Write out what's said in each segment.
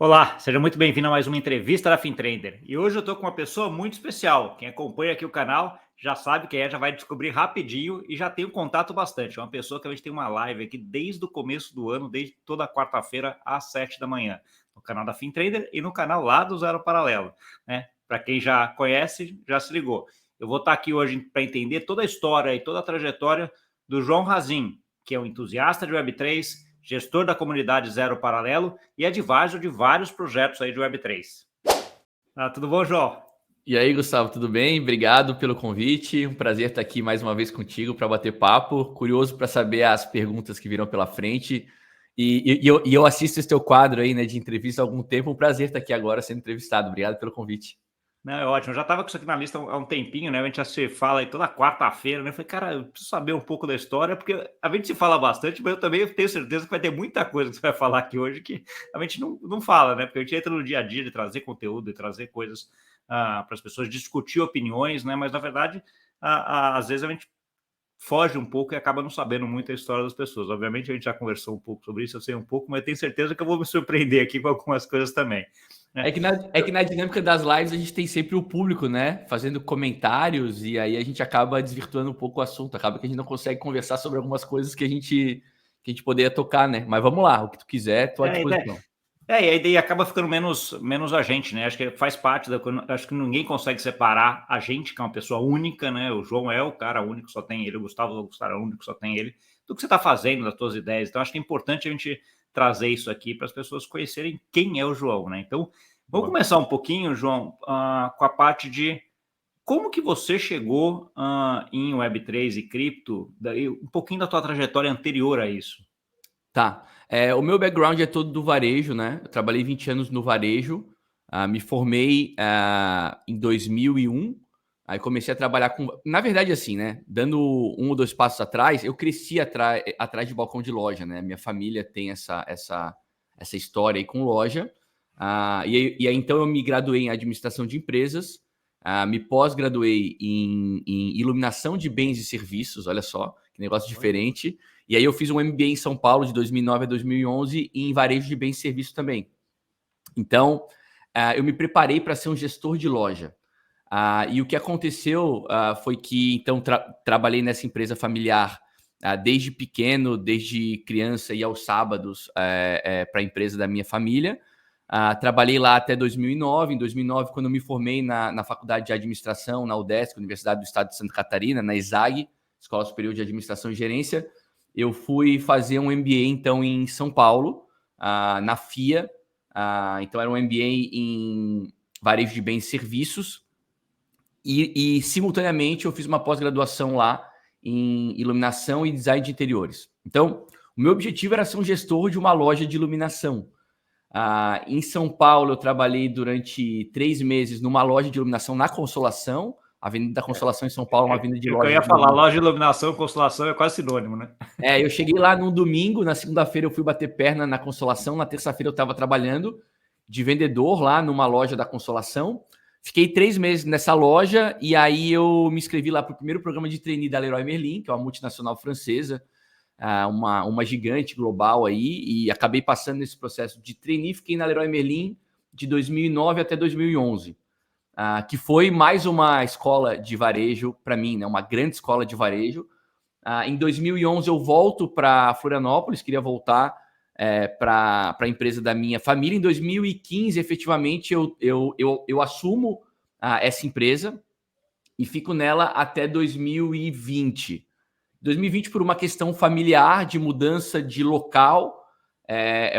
Olá, seja muito bem-vindo a mais uma entrevista da FinTrader. E hoje eu estou com uma pessoa muito especial. Quem acompanha aqui o canal já sabe quem é, já vai descobrir rapidinho e já tem um contato bastante. É uma pessoa que a gente tem uma live aqui desde o começo do ano, desde toda quarta-feira às 7 da manhã, no canal da FinTrader e no canal lá do Zero Paralelo, né? Para quem já conhece, já se ligou. Eu vou estar aqui hoje para entender toda a história e toda a trajetória do João Razin, que é um entusiasta de Web3, gestor da comunidade Zero Paralelo e advisor de vários projetos aí de Web3. Tudo bom, João? E aí, Gustavo, tudo bem? Obrigado pelo convite. Um prazer estar aqui mais uma vez contigo para bater papo. Curioso para saber as perguntas que virão pela frente. E eu assisto esse teu quadro aí, né, de entrevista há algum tempo. Um prazer estar aqui agora sendo entrevistado. Obrigado pelo convite. Não, é ótimo. Eu já estava com isso aqui na lista há um tempinho, né? A gente já se fala aí toda quarta-feira, né? Eu falei, cara, eu preciso saber um pouco da história, porque a gente se fala bastante, mas eu também tenho certeza que vai ter muita coisa que você vai falar aqui hoje que a gente não fala, né? Porque a gente entra no dia a dia de trazer conteúdo, de trazer coisas para as pessoas, discutir opiniões, né? Mas, na verdade, às vezes a gente foge um pouco e acaba não sabendo muito a história das pessoas. Obviamente, a gente já conversou um pouco sobre isso, eu sei um pouco, mas tenho certeza que eu vou me surpreender aqui com algumas coisas também. Né? É que na dinâmica das lives a gente tem sempre o público, né, fazendo comentários, e aí a gente acaba desvirtuando um pouco o assunto. Acaba que a gente não consegue conversar sobre algumas coisas que a gente poderia tocar, né? Mas vamos lá, o que tu quiser, estou à disposição. E aí daí acaba ficando menos a gente, né? Acho que faz parte acho que ninguém consegue separar a gente, que é uma pessoa única, né? O João é o cara único, só tem ele, o Gustavo é o cara único, só tem ele, do que você está fazendo, das suas ideias. Então, acho que é importante a gente trazer isso aqui para as pessoas conhecerem quem é o João, né? Então, vamos Boa. começar um pouquinho, João, com a parte de como que você chegou em Web3 e cripto, daí, um pouquinho da tua trajetória anterior a isso. Tá. O meu background é todo do varejo, né? Eu trabalhei 20 anos no varejo, me formei em 2001, aí comecei a trabalhar com... Na verdade, assim, né? Dando um ou dois passos atrás, eu cresci atrás de balcão de loja, né? Minha família tem essa história aí com loja. E aí, então, eu me graduei em administração de empresas, me pós-graduei em iluminação de bens e serviços, olha só, que negócio diferente. E aí eu fiz um MBA em São Paulo de 2009 a 2011 em varejo de bens e serviços também. Então, eu me preparei para ser um gestor de loja. E o que aconteceu foi que, então, trabalhei nessa empresa familiar desde pequeno, desde criança e aos sábados para a empresa da minha família. Trabalhei lá até 2009. Em 2009, quando eu me formei na faculdade de administração, na UDESC, Universidade do Estado de Santa Catarina, na ESAG, Escola Superior de Administração e Gerência, eu fui fazer um MBA, então, em São Paulo, na FIA. Então, era um MBA em varejo de bens e serviços. E, simultaneamente, eu fiz uma pós-graduação lá em iluminação e design de interiores. Então, o meu objetivo era ser um gestor de uma loja de iluminação. Em São Paulo, eu trabalhei durante 3 meses numa loja de iluminação na Consolação. A Avenida da Consolação em São Paulo é uma avenida de Eu lojas ia de falar, iluminação. loja de iluminação, Constelação é quase sinônimo, né? Eu cheguei lá num domingo, na segunda-feira eu fui bater perna na Consolação, na terça-feira eu estava trabalhando de vendedor lá numa loja da Consolação. Fiquei 3 meses nessa loja e aí eu me inscrevi lá para o primeiro programa de trainee da Leroy Merlin, que é uma multinacional francesa, uma gigante global aí, e acabei passando nesse processo de trainee. Fiquei na Leroy Merlin de 2009 até 2011, que foi mais uma escola de varejo para mim, né? Uma grande escola de varejo. Em 2011 eu volto para Florianópolis, queria voltar para a empresa da minha família. Em 2015, efetivamente, eu assumo essa empresa e fico nela até 2020. 2020, por uma questão familiar, de mudança de local,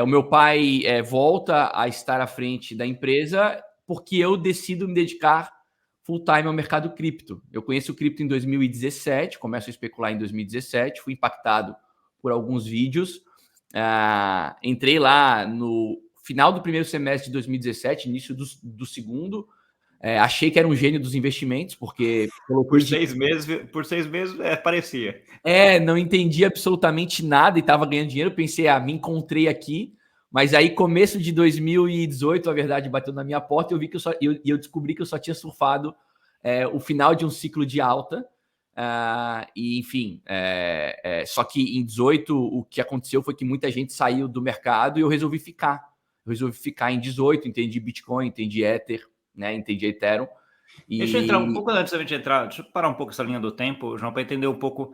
o meu pai volta a estar à frente da empresa porque eu decido me dedicar full time ao mercado cripto. Eu conheço o cripto em 2017, começo a especular em 2017, fui impactado por alguns vídeos. Entrei lá no final do primeiro semestre de 2017, início do segundo. Achei que era um gênio dos investimentos, porque Por coloquei 6 meses parecia. não entendi absolutamente nada e estava ganhando dinheiro. Pensei, me encontrei aqui. Mas aí, começo de 2018, a verdade bateu na minha porta e eu vi que eu descobri que eu só tinha surfado o final de um ciclo de alta. Enfim, só que em 18 o que aconteceu foi que muita gente saiu do mercado e eu resolvi ficar. Eu resolvi ficar em 18, entendi Bitcoin, entendi Ether, né? Entendi Ethereum. Deixa eu entrar um pouco antes da gente entrar, deixa eu parar um pouco essa linha do tempo, João, para entender um pouco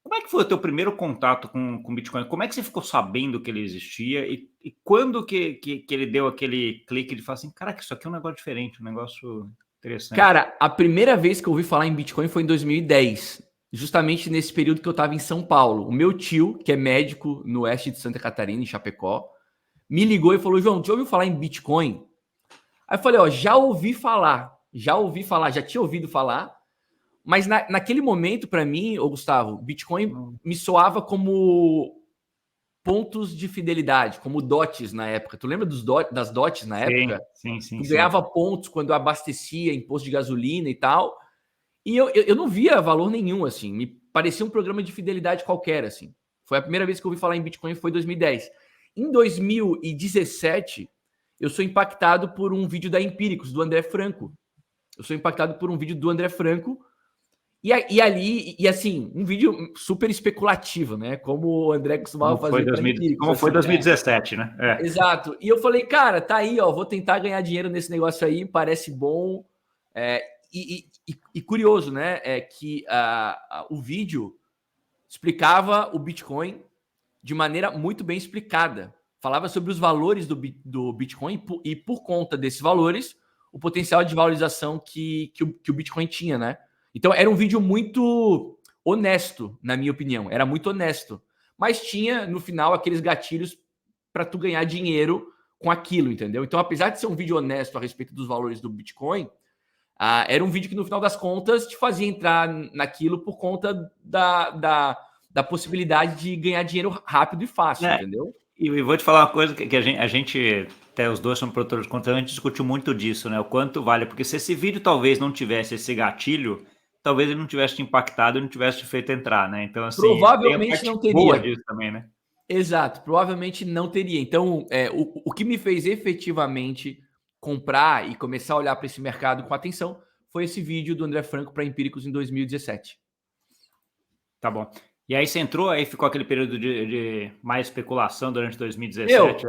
como é que foi o teu primeiro contato com Bitcoin. Como é que você ficou sabendo que ele existia e quando que ele deu aquele clique de falar assim, caraca, isso aqui é um negócio diferente, um negócio interessante. Cara, a primeira vez que eu ouvi falar em Bitcoin foi em 2010, justamente nesse período que eu estava em São Paulo. O meu tio, que é médico no oeste de Santa Catarina, em Chapecó, me ligou e falou, João, já ouviu falar em Bitcoin? Aí eu falei, ó, já tinha ouvido falar, mas naquele momento, para mim, ô Gustavo, Bitcoin me soava como pontos de fidelidade, como dotes na época. Tu lembra das dotes na época? Sim. Tu ganhava pontos quando abastecia em posto de gasolina e tal. E eu não via valor nenhum, assim. Me parecia um programa de fidelidade qualquer, assim. Foi a primeira vez que eu ouvi falar em Bitcoin, foi em 2010. Em 2017, eu sou impactado por um vídeo da Empíricos, do André Franco. E ali, assim, um vídeo super especulativo, né? Como o André costumava fazer para Empíricos. Como foi assim, 2017, né? Exato. E eu falei, cara, tá aí, ó, vou tentar ganhar dinheiro nesse negócio aí, parece bom. E curioso, né? É que o vídeo explicava o Bitcoin de maneira muito bem explicada. Falava sobre os valores do Bitcoin e por conta desses valores, o potencial de valorização que o Bitcoin tinha, né? Então, era um vídeo muito honesto, na minha opinião. Era muito honesto. Mas tinha, no final, aqueles gatilhos para tu ganhar dinheiro com aquilo, entendeu? Então, apesar de ser um vídeo honesto a respeito dos valores do Bitcoin, era um vídeo que, no final das contas, te fazia entrar naquilo por conta da possibilidade de ganhar dinheiro rápido e fácil, entendeu? E vou te falar uma coisa que a gente, até os dois somos produtores de conteúdo, a gente discutiu muito disso, né? O quanto vale, porque se esse vídeo talvez não tivesse esse gatilho, talvez ele não tivesse te impactado e não tivesse te feito entrar, né? Então, assim, tem a provavelmente parte não teria. boa disso também, né? Exato, provavelmente não teria. Então, o que me fez efetivamente comprar e começar a olhar para esse mercado com atenção foi esse vídeo do André Franco para Empíricos em 2017. Tá bom. E aí você entrou, aí ficou aquele período de mais especulação durante 2017.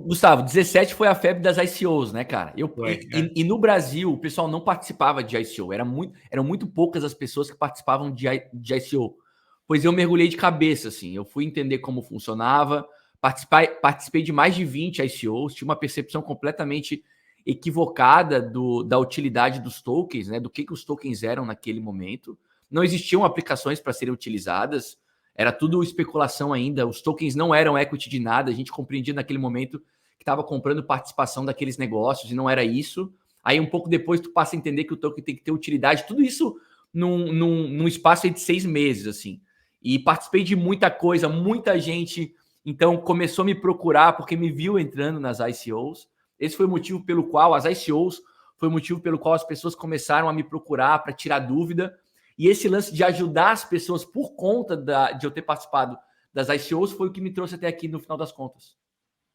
Gustavo, 17 foi a febre das ICOs, né, cara? E no Brasil, o pessoal não participava de ICO. Eram muito poucas as pessoas que participavam de ICO. Pois eu mergulhei de cabeça, assim. Eu fui entender como funcionava, participei de mais de 20 ICOs, tinha uma percepção completamente equivocada da utilidade dos tokens, né? Do que os tokens eram naquele momento. Não existiam aplicações para serem utilizadas, era tudo especulação ainda, os tokens não eram equity de nada, a gente compreendia naquele momento que estava comprando participação daqueles negócios e não era isso. Aí um pouco depois tu passa a entender que o token tem que ter utilidade, tudo isso num espaço de 6 meses, assim. E participei de muita coisa, muita gente, então começou a me procurar porque me viu entrando nas ICOs. Esse foi o motivo pelo qual as ICOs foi o motivo pelo qual as pessoas começaram a me procurar para tirar dúvida. E esse lance de ajudar as pessoas por conta de eu ter participado das ICOs foi o que me trouxe até aqui no final das contas.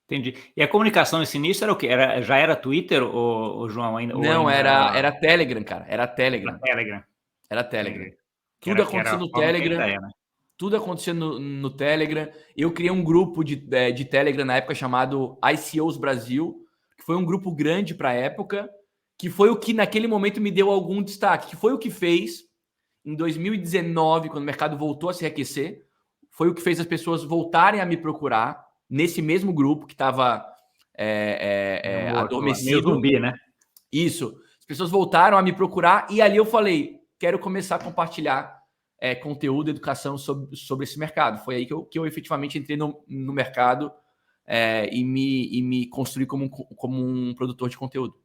Entendi. E a comunicação nesse início era o quê? Já era Twitter, ou João? Ainda, não, era Telegram, cara. Era Telegram. Era Telegram. Tudo acontecia no Telegram. Tudo acontecia no Telegram. Eu criei um grupo de Telegram na época chamado ICOs Brasil, que foi um grupo grande para a época, que foi o que naquele momento me deu algum destaque, que foi o que fez em 2019, quando o mercado voltou a se aquecer, foi o que fez as pessoas voltarem a me procurar nesse mesmo grupo que estava adormecido. Meio zumbi, né? Isso. As pessoas voltaram a me procurar e ali eu falei, quero começar a compartilhar conteúdo, educação sobre esse mercado. Foi aí que eu efetivamente entrei no mercado e me construí como um produtor de conteúdo.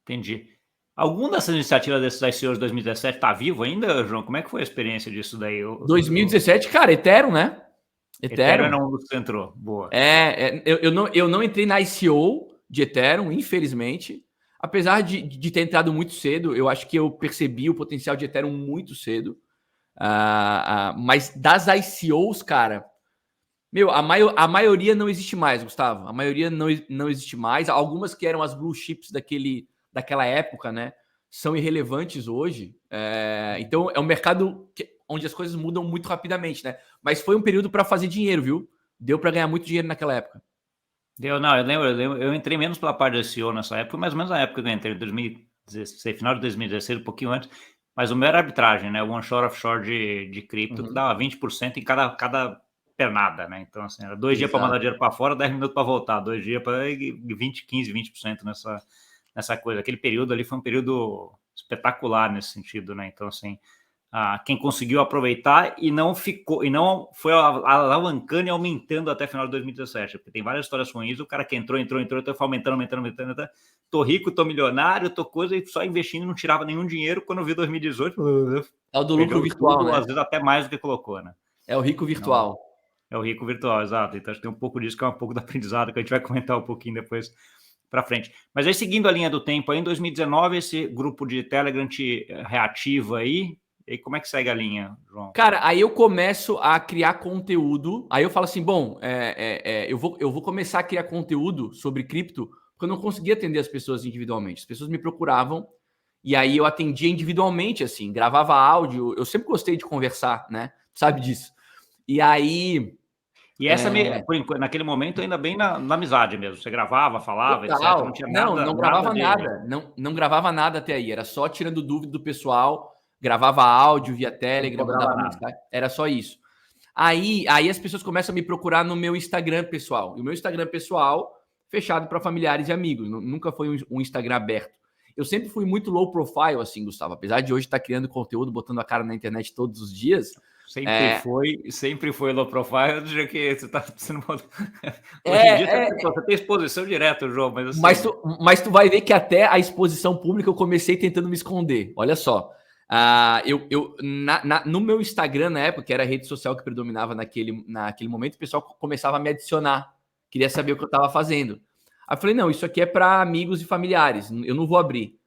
Entendi. Alguma dessas iniciativas desses ICOs de 2017 tá vivo ainda, João? Como é que foi a experiência disso daí? 2017, cara, Ethereum, né? Ethereum não você entrou. Boa. Eu não entrei na ICO de Ethereum, infelizmente. Apesar de ter entrado muito cedo, eu acho que eu percebi o potencial de Ethereum muito cedo. Mas das ICOs, cara, a maioria não existe mais, Gustavo. A maioria não existe mais. Algumas que eram as blue chips daquela época, né, são irrelevantes hoje. Então é um mercado onde as coisas mudam muito rapidamente, né? Mas foi um período para fazer dinheiro, viu? Deu para ganhar muito dinheiro naquela época. Não, eu lembro, eu entrei menos pela parte do SEO nessa época, mais ou menos na época que eu entrei, em 2016, final de 2016, um pouquinho antes, mas o meu era arbitragem, né? O onshore, offshore de cripto, que Uhum. dava 20% em cada pernada, né? Então, assim, era 2 dias para mandar Exato. dinheiro para fora, 10 minutos para voltar, 2 dias para 20% nessa coisa. Aquele período ali foi um período espetacular nesse sentido, né? Então, assim, quem conseguiu aproveitar e não ficou, e não foi alavancando e aumentando até final de 2017, porque tem várias histórias ruins, o cara que entrou, então foi aumentando, tô rico, tô milionário, tô coisa, e só investindo, não tirava nenhum dinheiro, quando eu vi 2018, É o do lucro perdeu virtual, tudo, né? às vezes até mais do que colocou, né? É o rico Não, virtual. é o rico virtual, exato, então acho que tem um pouco disso, que é um pouco do aprendizado, que a gente vai comentar um pouquinho depois para frente. Mas aí, seguindo a linha do tempo, aí em 2019, esse grupo de Telegram te reativa aí. E aí, como é que segue a linha, João? Cara, aí eu começo a criar conteúdo. Aí eu falo assim, bom, eu vou começar a criar conteúdo sobre cripto, porque eu não conseguia atender as pessoas individualmente. As pessoas me procuravam e aí eu atendia individualmente, assim, gravava áudio. Eu sempre gostei de conversar, né? Sabe disso. E aí, E essa, naquele momento, ainda bem na amizade mesmo. Você gravava, falava, etc. Não total. tinha Não, nada, não nada gravava de. nada. Não gravava nada até aí. Era só tirando dúvida do pessoal, gravava áudio via Não Telegram, cobrava mandava nada. mensagem. Era só isso. Aí as pessoas começam a me procurar no meu Instagram pessoal. E o meu Instagram pessoal, fechado para familiares e amigos. Nunca foi um Instagram aberto. Eu sempre fui muito low profile, assim, Gustavo. Apesar de hoje estar criando conteúdo, botando a cara na internet todos os dias. É, Sempre foi low profile. Eu diria que você está sendo. Hoje em dia é, você tem exposição direta, João, mas Mas assim. tu vai ver que até a exposição pública eu comecei tentando me esconder. Olha só. No meu Instagram, na época, que era a rede social que predominava naquele momento, o pessoal começava a me adicionar. Queria saber o que eu estava fazendo. Aí eu falei, não, isso aqui é para amigos e familiares, eu não vou abrir.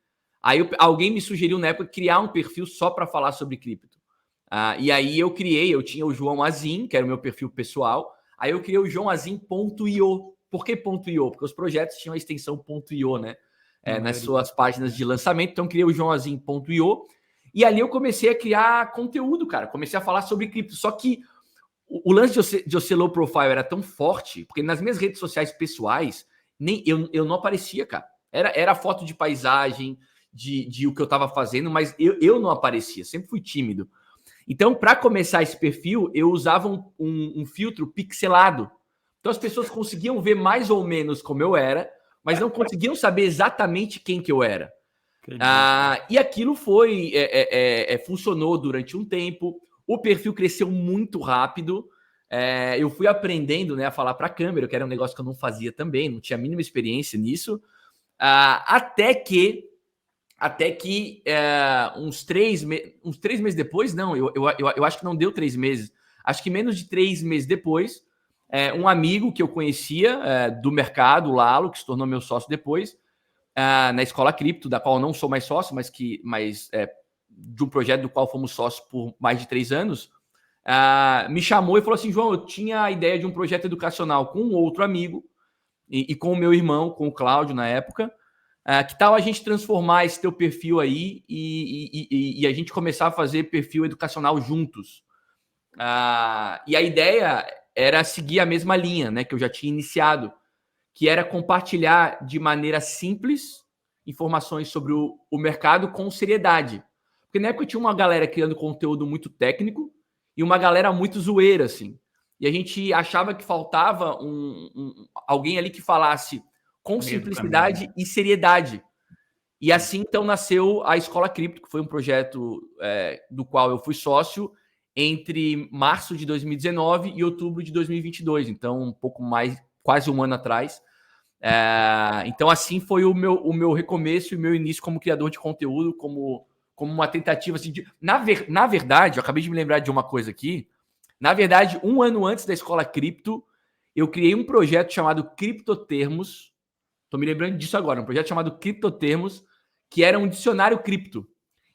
Aí alguém me sugeriu na época criar um perfil só para falar sobre cripto. E aí eu tinha o João Azim, que era o meu perfil pessoal. Aí eu criei o joãoazim.io. Por que .io? Porque os projetos tinham a extensão .io, né? Na Nas maioria. suas páginas de lançamento. Então, eu criei o joãoazim.io. E ali eu comecei a criar conteúdo, cara. Comecei a falar sobre cripto. Só que o lance de eu ser low profile era tão forte, porque nas minhas redes sociais pessoais, nem eu não aparecia, cara. Era foto de paisagem, de o que eu tava fazendo, mas eu não aparecia. Sempre fui tímido. Então, para começar esse perfil, eu usava um filtro pixelado. Então, as pessoas conseguiam ver mais ou menos como eu era, mas não conseguiam saber exatamente quem que eu era. Entendi. E aquilo funcionou durante um tempo. O perfil cresceu muito rápido. Eu fui aprendendo, né, a falar para a câmera, que era um negócio que eu não fazia também, não tinha a mínima experiência nisso. Até que uns 3 meses depois, não, eu acho que não deu 3 meses. Acho que menos de 3 meses depois, um amigo que eu conhecia do mercado, o Lalo, que se tornou meu sócio depois, na Escola Cripto, da qual eu não sou mais sócio, mas de um projeto do qual fomos sócios por mais de 3 anos, me chamou e falou assim, João, eu tinha a ideia de um projeto educacional com um outro amigo e com o meu irmão, com o Cláudio na época. Que tal a gente transformar esse teu perfil aí e a gente começar a fazer perfil educacional juntos? E a ideia era seguir a mesma linha, né, que eu já tinha iniciado, que era compartilhar de maneira simples informações sobre o mercado com seriedade. Porque na época tinha uma galera criando conteúdo muito técnico e uma galera muito zoeira, assim. E a gente achava que faltava alguém ali que falasse com Meio do caminho, né? simplicidade e seriedade. E assim, então, nasceu a Escola Cripto, que foi um projeto do qual eu fui sócio entre março de 2019 e outubro de 2022. Então, um pouco mais, quase um ano atrás. Então, assim foi o meu recomeço e o meu início como criador de conteúdo, como uma tentativa assim, na verdade, eu acabei de me lembrar de uma coisa aqui. Na verdade, um ano antes da Escola Cripto, eu criei um projeto chamado Criptotermos. Estou me lembrando disso agora, um projeto chamado Criptotermos, que era um dicionário cripto.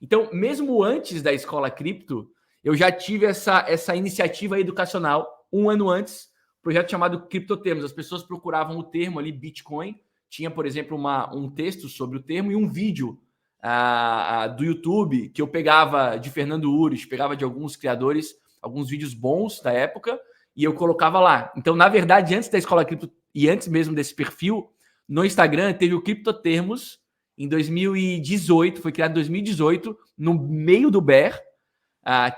Então, mesmo antes da Escola Cripto, eu já tive essa iniciativa educacional um ano antes, projeto chamado Criptotermos. As pessoas procuravam o termo ali, Bitcoin. Tinha, por exemplo, um texto sobre o termo e um vídeo do YouTube que eu pegava de Fernando Ures, pegava de alguns criadores, alguns vídeos bons da época, e eu colocava lá. Então, na verdade, antes da Escola Cripto e antes mesmo desse perfil, no Instagram teve o Criptotermos em 2018, foi criado em 2018, no meio do bear,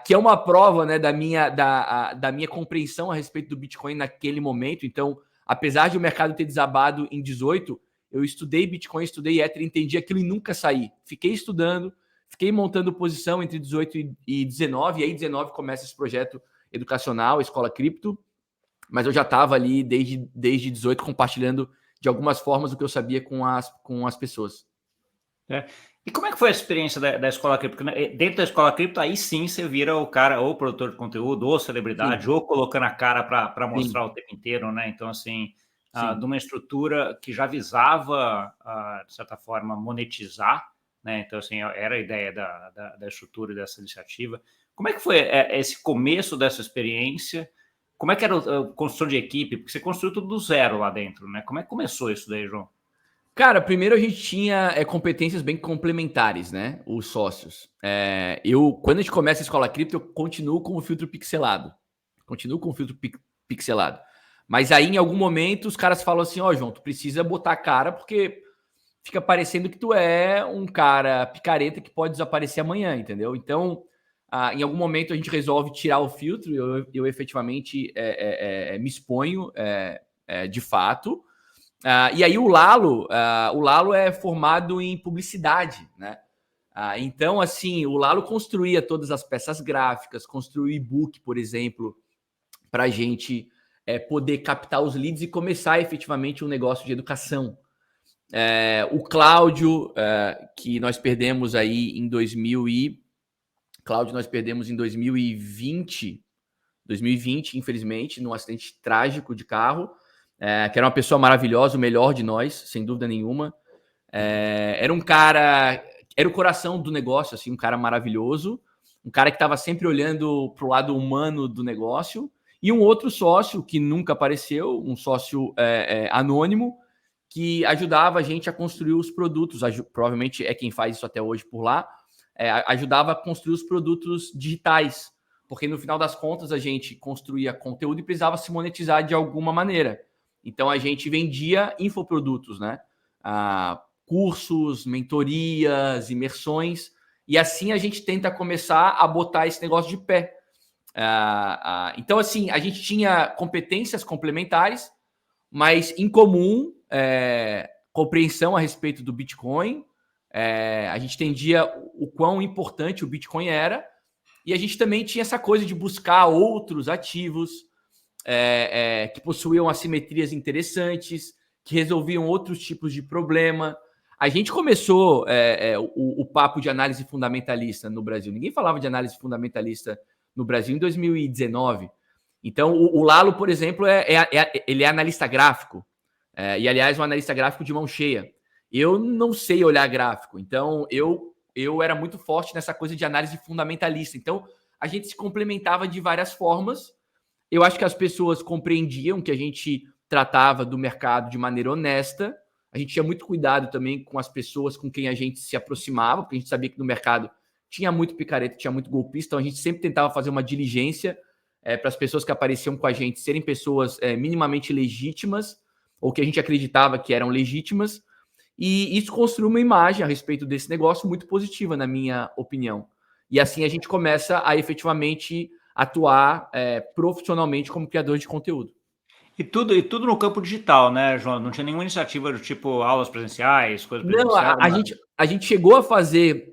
que é uma prova, né, da minha compreensão a respeito do Bitcoin naquele momento. Então, apesar de o mercado ter desabado em 18, eu estudei Bitcoin, estudei Ether, entendi aquilo e nunca saí. Fiquei estudando, fiquei montando posição entre 18 e 19, e aí 19 começa esse projeto educacional, Escola Cripto, mas eu já estava ali desde 18 compartilhando de algumas formas o que eu sabia com as pessoas. E como é que foi a experiência da Escola Cripto? Porque dentro da Escola Cripto, aí sim você vira o cara, ou produtor de conteúdo, ou celebridade, ou colocando a cara para mostrar o tempo inteiro, né? Então, assim, de uma estrutura que já visava, de certa forma, monetizar, né? Então, assim, era a ideia da estrutura dessa iniciativa. Como é que foi esse começo dessa experiência? Como é que era a construção de equipe? Porque você construiu tudo do zero lá dentro, né? Como é que começou isso daí, João? Cara, primeiro a gente tinha competências bem complementares, né? Os sócios. Quando a gente começa a Escola Cripto, eu continuo com o filtro pixelado. Pixelado. Mas aí, em algum momento, os caras falam assim, ó, João, tu precisa botar a cara, porque fica parecendo que tu é um cara picareta que pode desaparecer amanhã, entendeu? Então, em algum momento, a gente resolve tirar o filtro, eu efetivamente me exponho de fato. E aí o Lalo é formado em publicidade, né? Então, assim, o Lalo construía todas as peças gráficas, construiu e-book, por exemplo, para a gente poder captar os leads e começar efetivamente um negócio de educação. O Cláudio, que nós perdemos aí em 2020, infelizmente, num acidente trágico de carro. Que era uma pessoa maravilhosa, o melhor de nós, sem dúvida nenhuma. Era um cara, era o coração do negócio, assim, um cara maravilhoso, um cara que estava sempre olhando para o lado humano do negócio, e um outro sócio que nunca apareceu, um sócio anônimo, que ajudava a gente a construir os produtos, provavelmente é quem faz isso até hoje por lá, ajudava a construir os produtos digitais, porque no final das contas a gente construía conteúdo e precisava se monetizar de alguma maneira. Então a gente vendia infoprodutos, né? Cursos, mentorias, imersões, e assim a gente tenta começar a botar esse negócio de pé. Então, assim, a gente tinha competências complementares, mas em comum, compreensão a respeito do Bitcoin. A gente entendia o quão importante o Bitcoin era, e a gente também tinha essa coisa de buscar outros ativos que possuíam assimetrias interessantes, que resolviam outros tipos de problema. A gente começou o papo de análise fundamentalista no Brasil. Ninguém falava de análise fundamentalista no Brasil em 2019. Então, o Lalo, por exemplo, ele é analista gráfico. E, aliás, um analista gráfico de mão cheia. Eu não sei olhar gráfico. Então, eu era muito forte nessa coisa de análise fundamentalista. Então, a gente se complementava de várias formas. Eu acho que as pessoas compreendiam que a gente tratava do mercado de maneira honesta. A gente tinha muito cuidado também com as pessoas com quem a gente se aproximava, porque a gente sabia que no mercado tinha muito picareta, tinha muito golpista, então a gente sempre tentava fazer uma diligência para as pessoas que apareciam com a gente serem pessoas minimamente legítimas, ou que a gente acreditava que eram legítimas, e isso construiu uma imagem a respeito desse negócio muito positiva, na minha opinião. E assim a gente começa a efetivamente atuar profissionalmente como criador de conteúdo. E tudo no campo digital, né, João? Não tinha nenhuma iniciativa do tipo aulas presenciais, coisas Não, presenciais? a gente chegou a fazer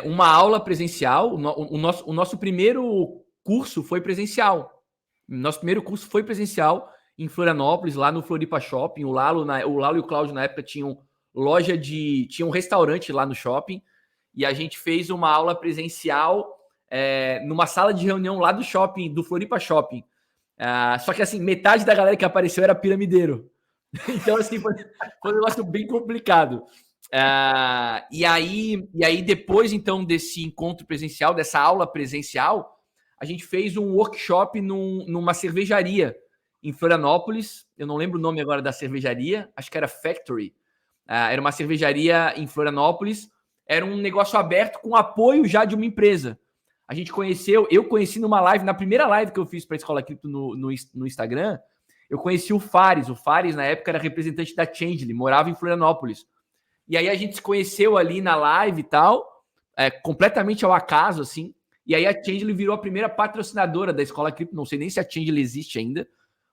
uma aula presencial. O nosso primeiro curso foi presencial. Nosso primeiro curso foi presencial em Florianópolis, lá no Floripa Shopping. O Lalo e o Cláudio, na época, tinham tinha um restaurante lá no shopping. E a gente fez uma aula presencial numa sala de reunião lá do shopping, do Floripa Shopping. Só que, assim, metade da galera que apareceu era piramideiro. Então, assim, foi um negócio bem complicado. E aí, depois, então, desse encontro presencial, dessa aula presencial, a gente fez um workshop numa cervejaria em Florianópolis. Eu não lembro o nome agora da cervejaria, acho que era Factory. Era uma cervejaria em Florianópolis. Era um negócio aberto com apoio já de uma empresa. Eu conheci numa live, na primeira live que eu fiz para a Escola Cripto no Instagram, eu conheci o Fares. O Fares, na época, era representante da Changelly, morava em Florianópolis. E aí a gente se conheceu ali na live e tal, completamente ao acaso, assim. E aí a Changelly virou a primeira patrocinadora da Escola Cripto. Não sei nem se a Changelly existe ainda,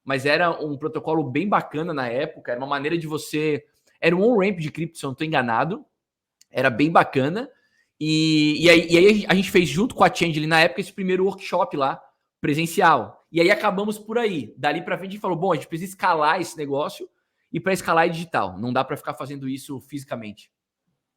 mas era um protocolo bem bacana na época. Era uma maneira de você... Era um on-ramp de cripto, se eu não estou enganado. Era bem bacana. E aí a gente fez junto com a Changelly, na época, esse primeiro workshop lá, presencial. E aí acabamos por aí. Dali para frente a gente falou, bom, a gente precisa escalar esse negócio, e para escalar é digital. Não dá para ficar fazendo isso fisicamente.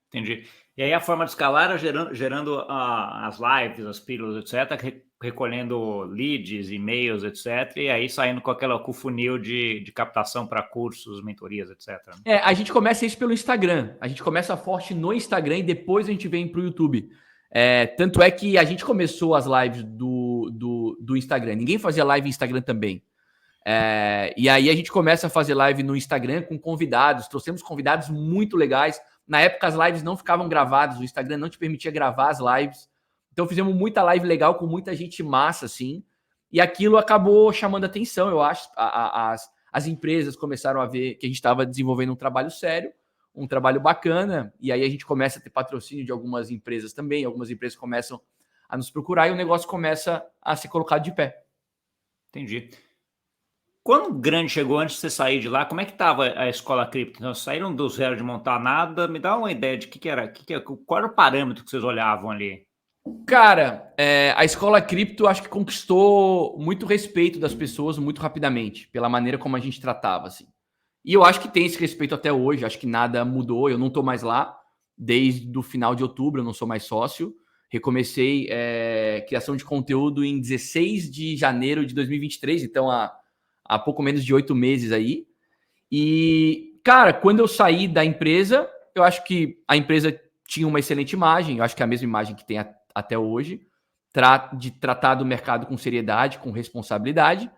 Entendi. E aí a forma de escalar era gerando as lives, as pílulas, etc., recolhendo leads, e-mails, etc., e aí saindo com com o funil de captação para cursos, mentorias, etc. A gente começa isso pelo Instagram. A gente começa forte no Instagram e depois a gente vem para o YouTube. Tanto é que a gente começou as lives do Instagram. Ninguém fazia live no Instagram também. E aí a gente começa a fazer live no Instagram com convidados. Trouxemos convidados muito legais. Na época as lives não ficavam gravadas. O Instagram não te permitia gravar as lives. Então fizemos muita live legal com muita gente massa, assim. E aquilo acabou chamando atenção, eu acho. As empresas começaram a ver que a gente estava desenvolvendo um trabalho sério, um trabalho bacana. E aí a gente começa a ter patrocínio de algumas empresas também. Algumas empresas começam a nos procurar e o negócio começa a ser colocado de pé. Entendi. Quando o grande chegou, antes de você sair de lá, como é que estava a Escola Cripto? Então, saíram do zero de montar nada. Me dá uma ideia de qual era o parâmetro que vocês olhavam ali? Cara, a Escola Cripto acho que conquistou muito respeito das pessoas muito rapidamente, pela maneira como a gente tratava, assim. E eu acho que tem esse respeito até hoje, acho que nada mudou, eu não tô mais lá, desde o final de outubro, eu não sou mais sócio. Recomecei criação de conteúdo em 16 de janeiro de 2023, então há pouco menos de 8 meses aí. E, cara, quando eu saí da empresa, eu acho que a empresa tinha uma excelente imagem, eu acho que é a mesma imagem que tem até hoje, de tratar do mercado com seriedade, com responsabilidade.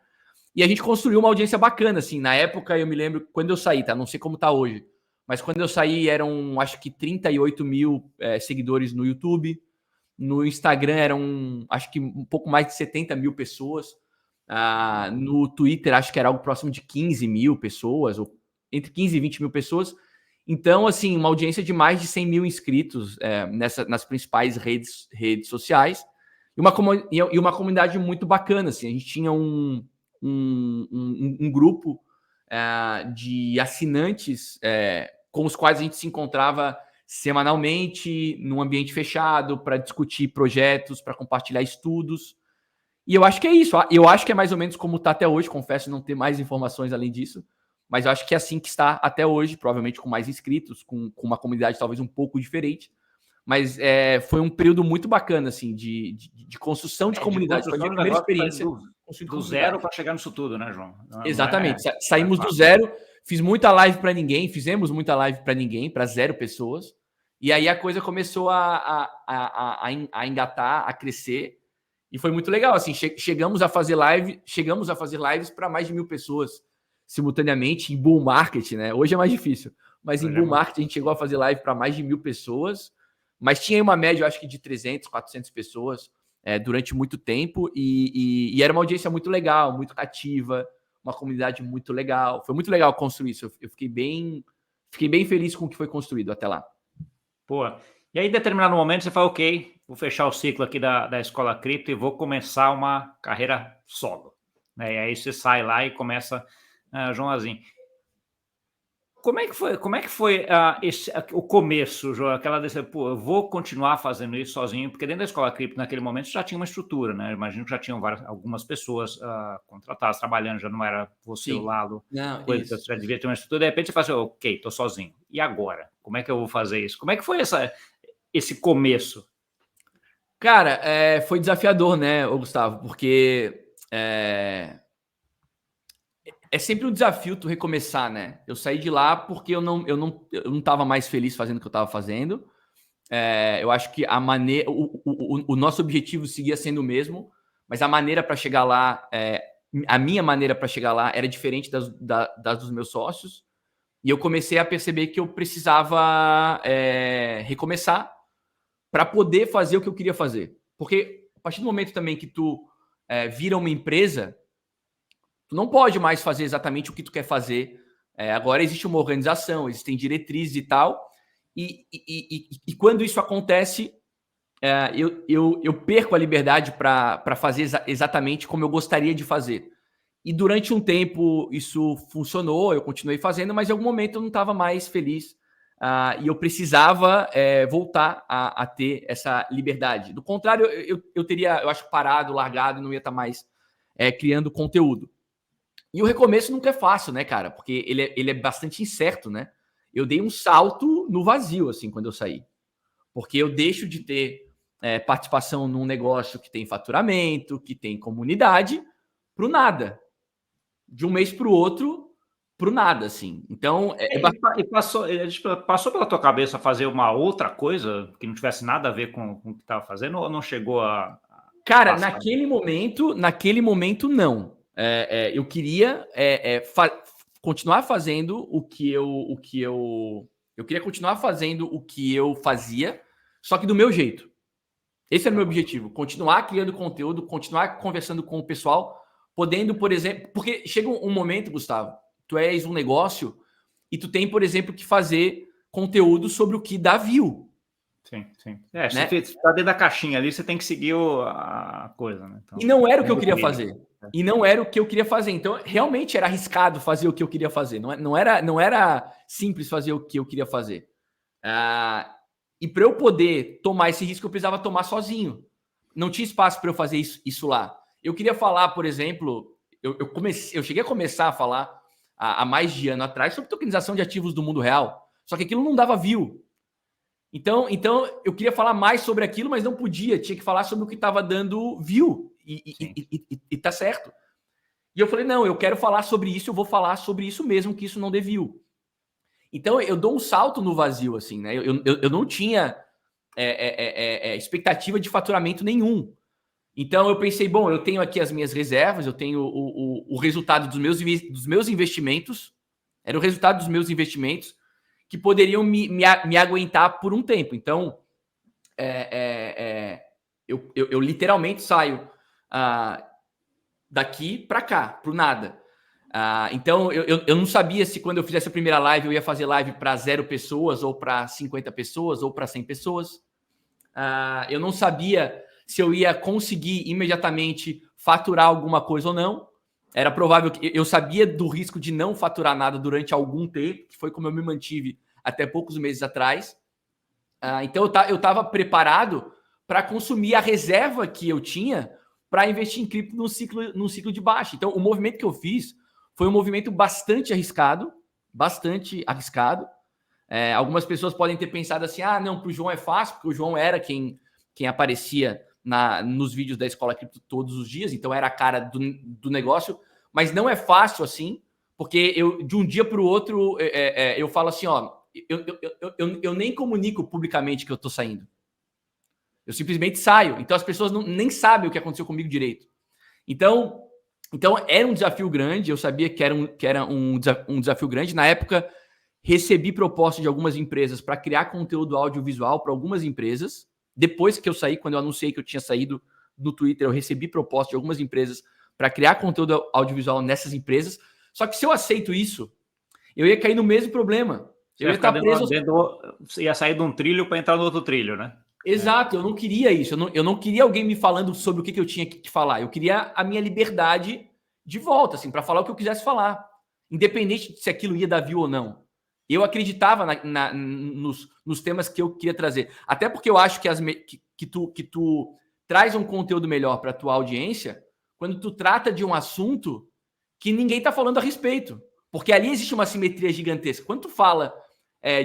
E a gente construiu uma audiência bacana, assim. Na época, eu me lembro, quando eu saí, tá? Não sei como tá hoje, mas quando eu saí, eram, acho que 38 mil seguidores no YouTube. No Instagram, eram, acho que um pouco mais de 70 mil pessoas. No Twitter, acho que era algo próximo de 15 mil pessoas, ou entre 15 e 20 mil pessoas. Então, assim, uma audiência de mais de 100 mil inscritos nas principais redes sociais. E uma comunidade muito bacana, assim. A gente tinha um grupo de assinantes com os quais a gente se encontrava semanalmente, num ambiente fechado, para discutir projetos, para compartilhar estudos. E eu acho que é isso. Eu acho que é mais ou menos como está até hoje. Confesso não ter mais informações além disso. Mas eu acho que é assim que está até hoje, provavelmente com mais inscritos, com uma comunidade talvez um pouco diferente. Mas foi um período muito bacana, assim, de construção de comunidade. Foi a minha primeira experiência. Do zero para chegar nisso tudo, né, João? Exatamente. Saímos do zero, fiz muita live para ninguém, fizemos muita live para ninguém, para 0 pessoas. E aí a coisa começou a engatar, a crescer. E foi muito legal, assim, chegamos a fazer lives para mais de 1.000 pessoas simultaneamente em bull market, né? Hoje é mais difícil, mas em bull market a gente chegou a fazer live para mais de 1.000 pessoas, mas tinha uma média, eu acho que de 300, 400 pessoas durante muito tempo e era uma audiência muito legal, muito cativa, uma comunidade muito legal. Foi muito legal construir isso. Eu fiquei bem feliz com o que foi construído até lá. Pô, e aí em determinado momento você fala, ok, vou fechar o ciclo aqui da Escola Cripto e vou começar uma carreira solo. E aí você sai lá e começa, Joãozinho. Como é que foi o começo, João? Aquela decisão, pô, eu vou continuar fazendo isso sozinho, porque dentro da Escola Cripto, naquele momento, já tinha uma estrutura, né? Imagino que já tinham algumas pessoas contratadas, trabalhando, já não era você, o Lalo, coisa que você já devia ter uma estrutura. De repente você fala assim, ok, estou sozinho. E agora? Como é que eu vou fazer isso? Como é que foi esse começo? Cara, foi desafiador, né, Gustavo? Porque é sempre um desafio tu recomeçar, né? Eu saí de lá porque eu não estava mais feliz fazendo o que eu estava fazendo. Eu acho que o nosso objetivo seguia sendo o mesmo, mas a maneira para chegar lá, a minha maneira para chegar lá era diferente das dos meus sócios. E eu comecei a perceber que eu precisava recomeçar para poder fazer o que eu queria fazer. Porque a partir do momento também que tu vira uma empresa, Tu não pode mais fazer exatamente o que tu quer fazer. Agora existe uma organização, existem diretrizes e tal. E quando isso acontece, eu perco a liberdade para fazer exatamente como eu gostaria de fazer. E durante um tempo isso funcionou, eu continuei fazendo, mas em algum momento eu não estava mais feliz. E eu precisava voltar a ter essa liberdade. Do contrário, eu teria, eu acho, parado, largado e não ia estar mais criando conteúdo. E o recomeço nunca é fácil, né, cara? Porque ele é bastante incerto, né? Eu dei um salto no vazio, assim, quando eu saí. Porque eu deixo de ter participação num negócio que tem faturamento, que tem comunidade, pro nada. De um mês pro outro, pro nada, assim. Então, passou pela tua cabeça fazer uma outra coisa que não tivesse nada a ver com o que estava fazendo, ou não chegou a cara, passar? naquele momento, não. Eu queria continuar fazendo o que eu queria continuar fazendo o que eu fazia, só que do meu jeito. Esse era o meu objetivo, continuar criando conteúdo, continuar conversando com o pessoal, podendo, por exemplo, porque chega um momento, Gustavo, tu és um negócio e tu tem, por exemplo, que fazer conteúdo sobre o que dá view. Sim. Se tá dentro da caixinha ali, você tem que seguir a coisa, né? Então, e não era o que eu queria fazer. E não era o que eu queria fazer. Então, realmente era arriscado fazer o que eu queria fazer. Não era simples fazer o que eu queria fazer. E para eu poder tomar esse risco, eu precisava tomar sozinho. Não tinha espaço para eu fazer isso lá. Eu queria falar, por exemplo, eu cheguei a começar a falar há mais de ano atrás sobre tokenização de ativos do mundo real. Só que aquilo não dava view. Então eu queria falar mais sobre aquilo, mas não podia. Tinha que falar sobre o que estava dando view. E tá certo. E eu falei, não, eu quero falar sobre isso, eu vou falar sobre isso mesmo, que isso não dê view. Então eu dou um salto no vazio, assim, né? Eu não tinha expectativa de faturamento nenhum. Então eu pensei, bom, eu tenho aqui as minhas reservas, eu tenho o resultado dos meus investimentos, era o resultado dos meus investimentos que poderiam me aguentar por um tempo. Então eu literalmente saio daqui para cá, pro nada. Então, eu não sabia se quando eu fizesse a primeira live, eu ia fazer live para 0 pessoas, ou para 50 pessoas, ou para 100 pessoas. Eu não sabia se eu ia conseguir imediatamente faturar alguma coisa ou não. Era provável que eu sabia do risco de não faturar nada durante algum tempo, que foi como eu me mantive até poucos meses atrás. Então, eu estava preparado para consumir a reserva que eu tinha para investir em cripto num ciclo de baixa. Então, o movimento que eu fiz foi um movimento bastante arriscado. Algumas pessoas podem ter pensado assim, não, para o João é fácil, porque o João era quem aparecia nos vídeos da Escola Cripto todos os dias, então era a cara do negócio, mas não é fácil assim, porque de um dia para o outro, eu falo assim, eu nem comunico publicamente que eu estou saindo. Eu simplesmente saio. Então as pessoas nem sabem o que aconteceu comigo direito. Então era um desafio grande. Eu sabia que era um desafio grande. Na época, recebi proposta de algumas empresas para criar conteúdo audiovisual para algumas empresas. Depois que eu saí, quando eu anunciei que eu tinha saído no Twitter, eu recebi proposta de algumas empresas para criar conteúdo audiovisual nessas empresas. Só que se eu aceito isso, eu ia cair no mesmo problema. Eu ia estar preso. Você ia sair de um trilho para entrar no outro trilho, né? Exato, eu não queria isso. Eu não queria alguém me falando sobre o que eu tinha que falar. Eu queria a minha liberdade de volta, assim, para falar o que eu quisesse falar, independente de se aquilo ia dar view ou não. Eu acreditava nos temas que eu queria trazer. Até porque eu acho que tu traz um conteúdo melhor para a tua audiência quando tu trata de um assunto que ninguém está falando a respeito. Porque ali existe uma simetria gigantesca. Quando tu fala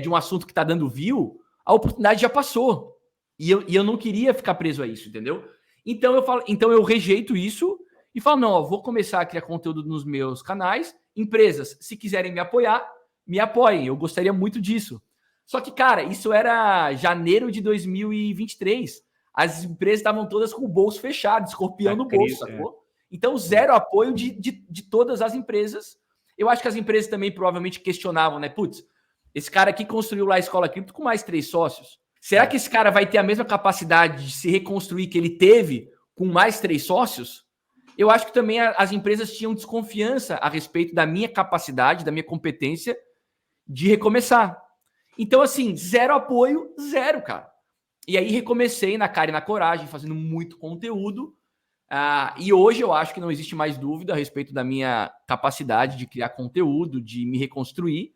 de um assunto que está dando view, a oportunidade já passou. E eu não queria ficar preso a isso, entendeu? Então eu rejeito isso e falo, não, vou começar a criar conteúdo nos meus canais. Empresas, se quiserem me apoiar, me apoiem. Eu gostaria muito disso. Só que, cara, isso era janeiro de 2023. As empresas estavam todas com o bolso fechado, escorpião no bolso, sacou? Então, zero apoio de todas as empresas. Eu acho que as empresas também provavelmente questionavam, né? Putz, esse cara aqui construiu lá a Escola Cripto com mais 3 sócios. Será que esse cara vai ter a mesma capacidade de se reconstruir que ele teve com mais 3 sócios? eu acho que também as empresas tinham desconfiança a respeito da minha capacidade, da minha competência de recomeçar. Então, assim, zero apoio, zero, cara. E aí recomecei na cara e na coragem, fazendo muito conteúdo. E hoje eu acho que não existe mais dúvida a respeito da minha capacidade de criar conteúdo, de me reconstruir.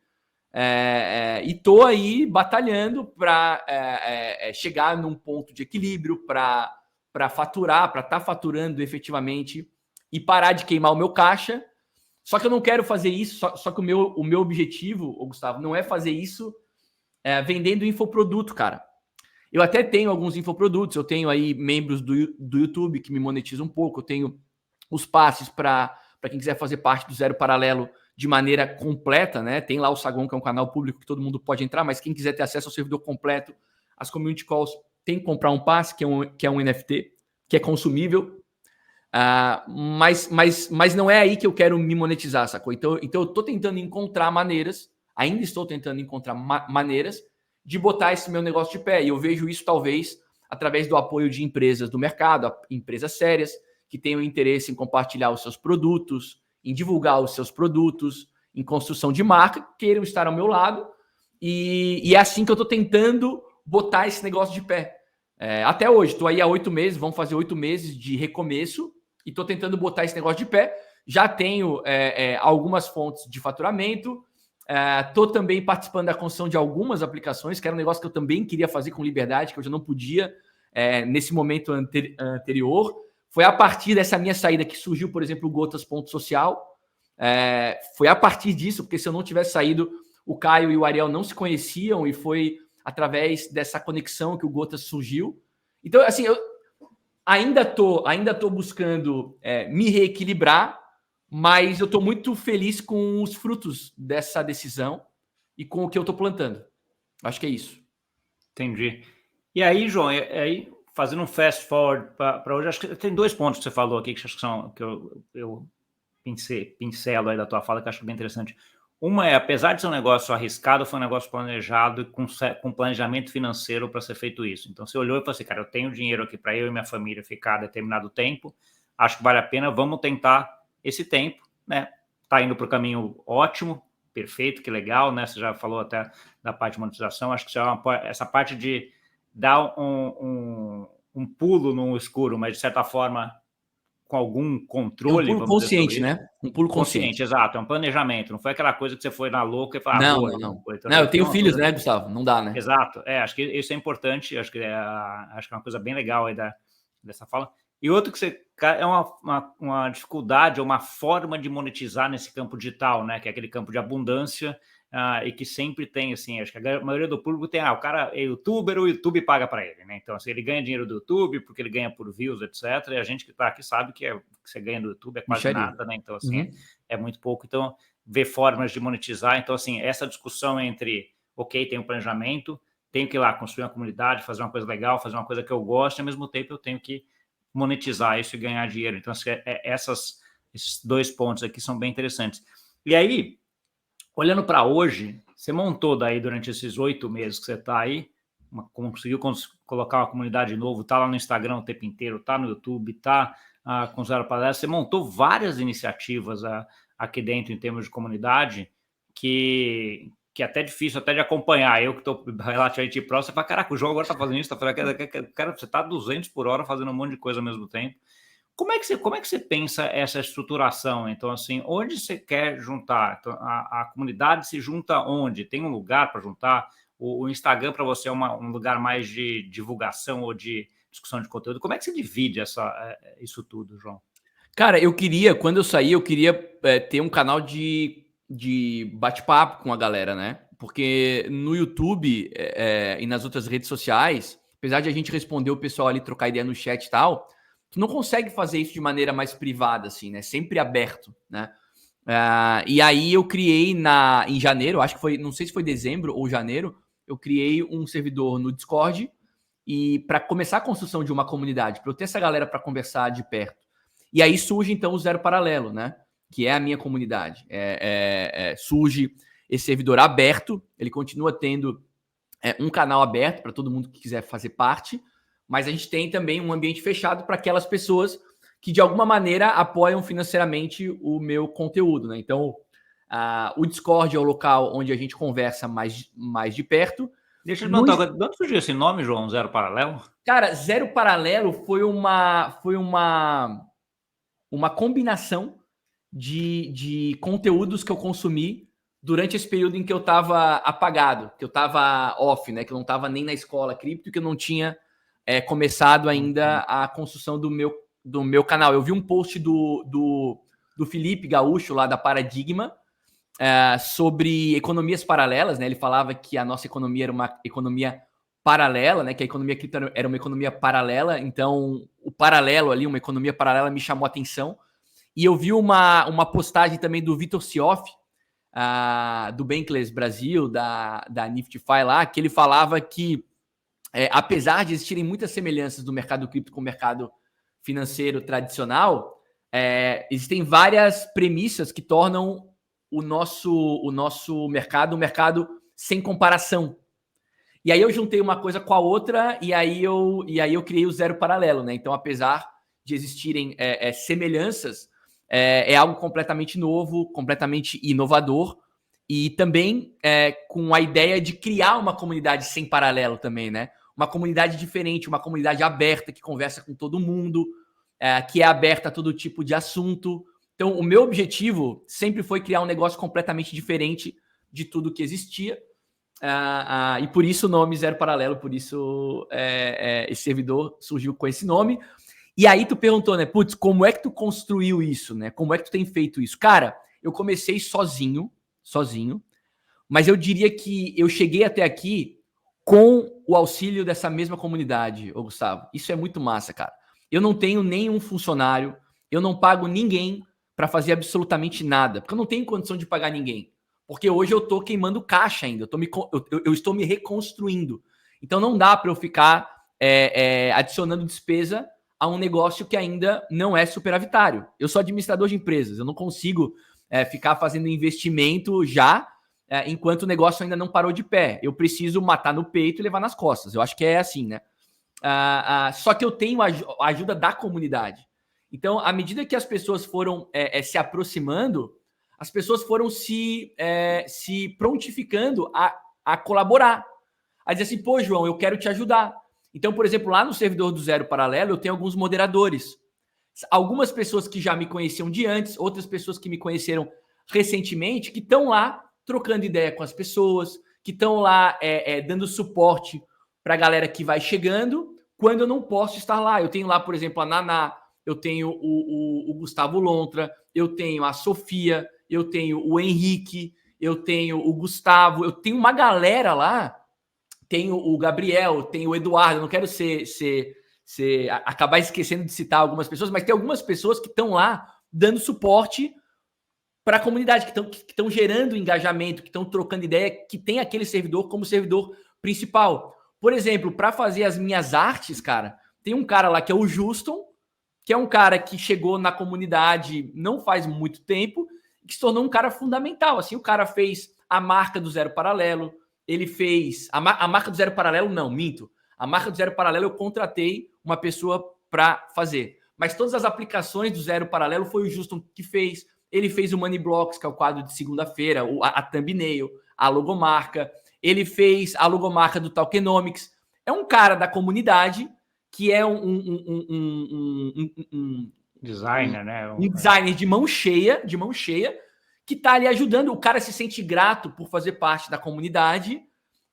E tô aí batalhando para chegar num ponto de equilíbrio, para faturar, para estar faturando efetivamente e parar de queimar o meu caixa. Só que eu não quero fazer isso, só que o meu objetivo, Gustavo, não é fazer isso vendendo infoproduto, cara. Eu até tenho alguns infoprodutos, eu tenho aí membros do YouTube que me monetizam um pouco, eu tenho os passes para quem quiser fazer parte do Zero Paralelo de maneira completa, né? Tem lá o Saguão, que é um canal público que todo mundo pode entrar, mas quem quiser ter acesso ao servidor completo, as community calls, tem que comprar um passe, que é um NFT, que é consumível. Mas não é aí que eu quero me monetizar, sacou? Então eu tô tentando encontrar maneiras, ainda estou tentando encontrar maneiras de botar esse meu negócio de pé. E eu vejo isso, talvez, através do apoio de empresas do mercado, empresas sérias, que tenham interesse em compartilhar os seus produtos, em divulgar os seus produtos, em construção de marca, queiram estar ao meu lado. E é assim que eu estou tentando botar esse negócio de pé. Até hoje, estou aí há 8 meses, vão fazer 8 meses de recomeço, e estou tentando botar esse negócio de pé. Já tenho algumas fontes de faturamento, estou também participando da construção de algumas aplicações, que era um negócio que eu também queria fazer com liberdade, que eu já não podia nesse momento anterior. Foi a partir dessa minha saída que surgiu, por exemplo, o Gotas.social. Foi a partir disso, porque se eu não tivesse saído, o Caio e o Ariel não se conheciam, e foi através dessa conexão que o Gotas surgiu. Então, assim, eu ainda tô buscando me reequilibrar, mas eu estou muito feliz com os frutos dessa decisão e com o que eu estou plantando. Acho que é isso. Entendi. E aí, João, aí fazendo um fast forward para hoje, acho que tem 2 pontos que você falou aqui que acho que são que eu pincelo aí da tua fala, que acho bem interessante. Uma apesar de ser um negócio arriscado, foi um negócio planejado e com planejamento financeiro para ser feito isso. Então, você olhou e falou assim, cara, eu tenho dinheiro aqui para eu e minha família ficar determinado tempo, acho que vale a pena, vamos tentar esse tempo, né? Tá indo para o caminho ótimo, perfeito, que legal, né? Você já falou até da parte de monetização, acho que essa parte de dar um pulo no escuro, mas de certa forma com algum controle, um pulo consciente, né? Um pulo consciente. Exato, é um planejamento, não foi aquela coisa que você foi na louca e falou, não. Não, eu tenho filhos, né, Gustavo? Não dá, né? Exato, acho que isso é importante, acho que é uma coisa bem legal aí dessa fala. E outro que você é uma dificuldade, uma forma de monetizar nesse campo digital, né? Que é aquele campo de abundância, e que sempre tem, assim, acho que a maioria do público tem, o cara é youtuber, o YouTube paga para ele, né? Então, assim, ele ganha dinheiro do YouTube porque ele ganha por views, etc. E a gente que está aqui sabe que você ganha do YouTube é quase nada, né? Então, assim, é muito pouco. Então, ver formas de monetizar. Então, assim, essa discussão entre, ok, tem um planejamento, tenho que ir lá construir uma comunidade, fazer uma coisa legal, fazer uma coisa que eu gosto, e ao mesmo tempo eu tenho que monetizar isso e ganhar dinheiro. Então, esses 2 pontos aqui são bem interessantes. E aí, olhando para hoje, você montou daí durante esses 8 meses que você está aí, conseguiu colocar uma comunidade nova, está lá no Instagram o tempo inteiro, está no YouTube, está com Zero Paralelo, você montou várias iniciativas aqui dentro em termos de comunidade que é até difícil até de acompanhar. Eu que estou relativamente próximo, você fala, caraca, o João agora está fazendo isso, cara, você está 200 por hora fazendo um monte de coisa ao mesmo tempo. Como é que você pensa essa estruturação? Então, assim, onde você quer juntar? Então, a comunidade se junta onde? Tem um lugar para juntar? O Instagram para você é um lugar mais de divulgação ou de discussão de conteúdo? Como é que você divide isso tudo, João? Cara, quando eu saí, eu queria ter um canal de bate-papo com a galera, né? Porque no YouTube e nas outras redes sociais, apesar de a gente responder o pessoal ali, trocar ideia no chat e tal, tu não consegue fazer isso de maneira mais privada, assim, né? Sempre aberto, né? E aí eu criei em janeiro, acho que foi, não sei se foi dezembro ou janeiro, eu criei um servidor no Discord e para começar a construção de uma comunidade, para eu ter essa galera para conversar de perto. E aí surge então o Zero Paralelo, né? Que é a minha comunidade. Surge esse servidor aberto, ele continua tendo um canal aberto para todo mundo que quiser fazer parte, mas a gente tem também um ambiente fechado para aquelas pessoas que de alguma maneira apoiam financeiramente o meu conteúdo, né? Então, o Discord é o local onde a gente conversa mais de perto. Deixa eu te perguntar, de onde surgiu esse nome, João, Zero Paralelo? Cara, Zero Paralelo foi uma combinação de conteúdos que eu consumi durante esse período em que eu estava apagado, que eu estava off, né? Que eu não estava nem na escola cripto, que eu não tinha começado ainda a construção do meu canal. Eu vi um post do Felipe Gaúcho, lá da Paradigma, sobre economias paralelas, né? Ele falava que a nossa economia era uma economia paralela, né? Que a economia cripto era uma economia paralela. Então, o paralelo ali, uma economia paralela, me chamou a atenção. E eu vi uma postagem também do Vitor Sioff, do Bankless Brasil, da Niftyfy lá, que ele falava que, apesar de existirem muitas semelhanças do mercado cripto com o mercado financeiro tradicional, existem várias premissas que tornam o nosso mercado um mercado sem comparação. E aí eu juntei uma coisa com a outra e aí eu criei o Zero Paralelo, né? Então, apesar de existirem semelhanças, é algo completamente novo, completamente inovador e também com a ideia de criar uma comunidade sem paralelo também, né? Uma comunidade diferente, uma comunidade aberta que conversa com todo mundo, que é aberta a todo tipo de assunto. Então, o meu objetivo sempre foi criar um negócio completamente diferente de tudo que existia. E por isso o nome Zero Paralelo, por isso esse servidor surgiu com esse nome. E aí tu perguntou, né? Putz, como é que tu construiu isso, né? Como é que tu tem feito isso? Cara, eu comecei sozinho, mas eu diria que eu cheguei até aqui com o auxílio dessa mesma comunidade, ô Gustavo. Isso é muito massa, cara. Eu não tenho nenhum funcionário, eu não pago ninguém para fazer absolutamente nada, porque eu não tenho condição de pagar ninguém. Porque hoje eu tô queimando caixa ainda, eu estou me reconstruindo. Então não dá para eu ficar adicionando despesa a um negócio que ainda não é superavitário. Eu sou administrador de empresas, eu não consigo ficar fazendo investimento já enquanto o negócio ainda não parou de pé. Eu preciso matar no peito e levar nas costas. Eu acho que é assim, né? Só que eu tenho a ajuda da comunidade. Então, à medida que as pessoas foram se aproximando, as pessoas foram se prontificando a colaborar. A dizer assim, pô, João, eu quero te ajudar. Então, por exemplo, lá no servidor do Zero Paralelo, eu tenho alguns moderadores. Algumas pessoas que já me conheciam de antes, outras pessoas que me conheceram recentemente, que estão lá trocando ideia com as pessoas, que estão lá dando suporte para a galera que vai chegando, quando eu não posso estar lá. Eu tenho lá, por exemplo, a Naná, eu tenho o Gustavo Lontra, eu tenho a Sofia, eu tenho o Henrique, eu tenho o Gustavo, eu tenho uma galera lá, tenho o Gabriel, tenho o Eduardo, eu não quero acabar esquecendo de citar algumas pessoas, mas tem algumas pessoas que estão lá dando suporte para a comunidade, que estão gerando engajamento, que estão trocando ideia, que tem aquele servidor como servidor principal. Por exemplo, para fazer as minhas artes, cara, tem um cara lá que é o Juston, que é um cara que chegou na comunidade não faz muito tempo, que se tornou um cara fundamental. Assim, o cara fez a marca do Zero Paralelo, ele fez... A marca do Zero Paralelo, não, minto. A marca do Zero Paralelo eu contratei uma pessoa para fazer. Mas todas as aplicações do Zero Paralelo foi o Juston que fez. Ele fez o Money Blocks, que é o quadro de segunda-feira, a thumbnail, a logomarca. Ele fez a logomarca do Tokenomics. É um cara da comunidade que é designer, né? Um designer de mão cheia, que está ali ajudando. O cara se sente grato por fazer parte da comunidade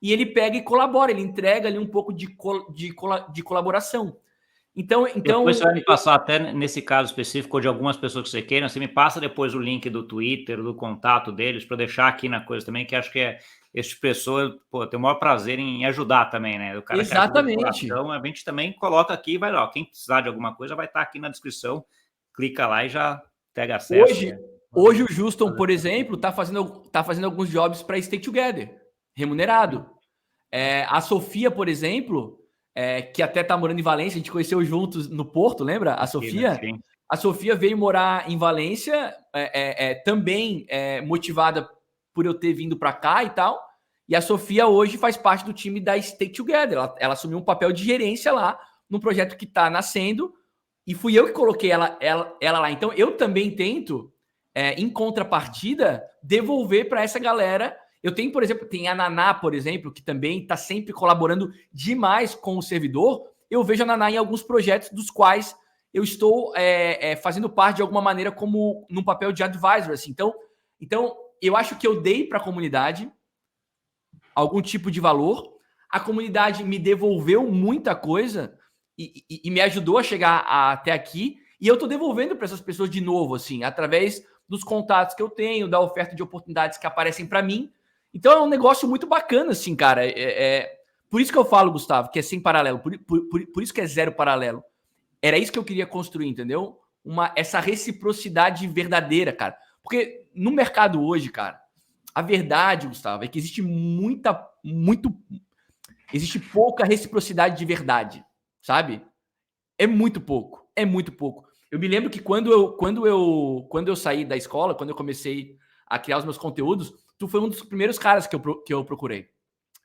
e ele pega e colabora, ele entrega ali um pouco de colaboração. Então depois você vai me passar, até nesse caso específico, ou de algumas pessoas que você queira, você me passa depois o link do Twitter, do contato deles, para deixar aqui na coisa também, que acho que esse tipo de pessoa, pô, tem o maior prazer em ajudar também, né? O cara exatamente. Então a gente também coloca aqui e vai lá. Quem precisar de alguma coisa vai estar aqui na descrição. Clica lá e já pega acesso. Hoje o Juston, por exemplo, tá fazendo alguns jobs para Stay Together, remunerado. A Sofia, por exemplo, que até tá morando em Valência, a gente conheceu juntos no Porto, lembra? A Sofia? Sim. A Sofia veio morar em Valência, também motivada por eu ter vindo para cá e tal. E a Sofia hoje faz parte do time da Stay Together. Ela assumiu um papel de gerência lá, num projeto que está nascendo, E fui eu que coloquei ela lá. Então, eu também tento, em contrapartida, devolver para essa galera. Eu tenho, por exemplo, tem a Naná, por exemplo, que também está sempre colaborando demais com o servidor. Eu vejo a Naná em alguns projetos dos quais eu estou fazendo parte de alguma maneira como num papel de advisor. Assim. Então, eu acho que eu dei para a comunidade algum tipo de valor. A comunidade me devolveu muita coisa e me ajudou a chegar até aqui. E eu estou devolvendo para essas pessoas de novo, assim, através dos contatos que eu tenho, da oferta de oportunidades que aparecem para mim. Então é um negócio muito bacana, assim, cara. Por isso que eu falo, Gustavo, que é sem paralelo. Por isso que é zero paralelo. Era isso que eu queria construir, entendeu? Essa reciprocidade verdadeira, cara. Porque no mercado hoje, cara, a verdade, Gustavo, é que existe pouca reciprocidade de verdade, sabe? É muito pouco, é muito pouco. Eu me lembro que quando eu saí da escola, quando eu comecei a criar os meus conteúdos, tu foi um dos primeiros caras que eu procurei.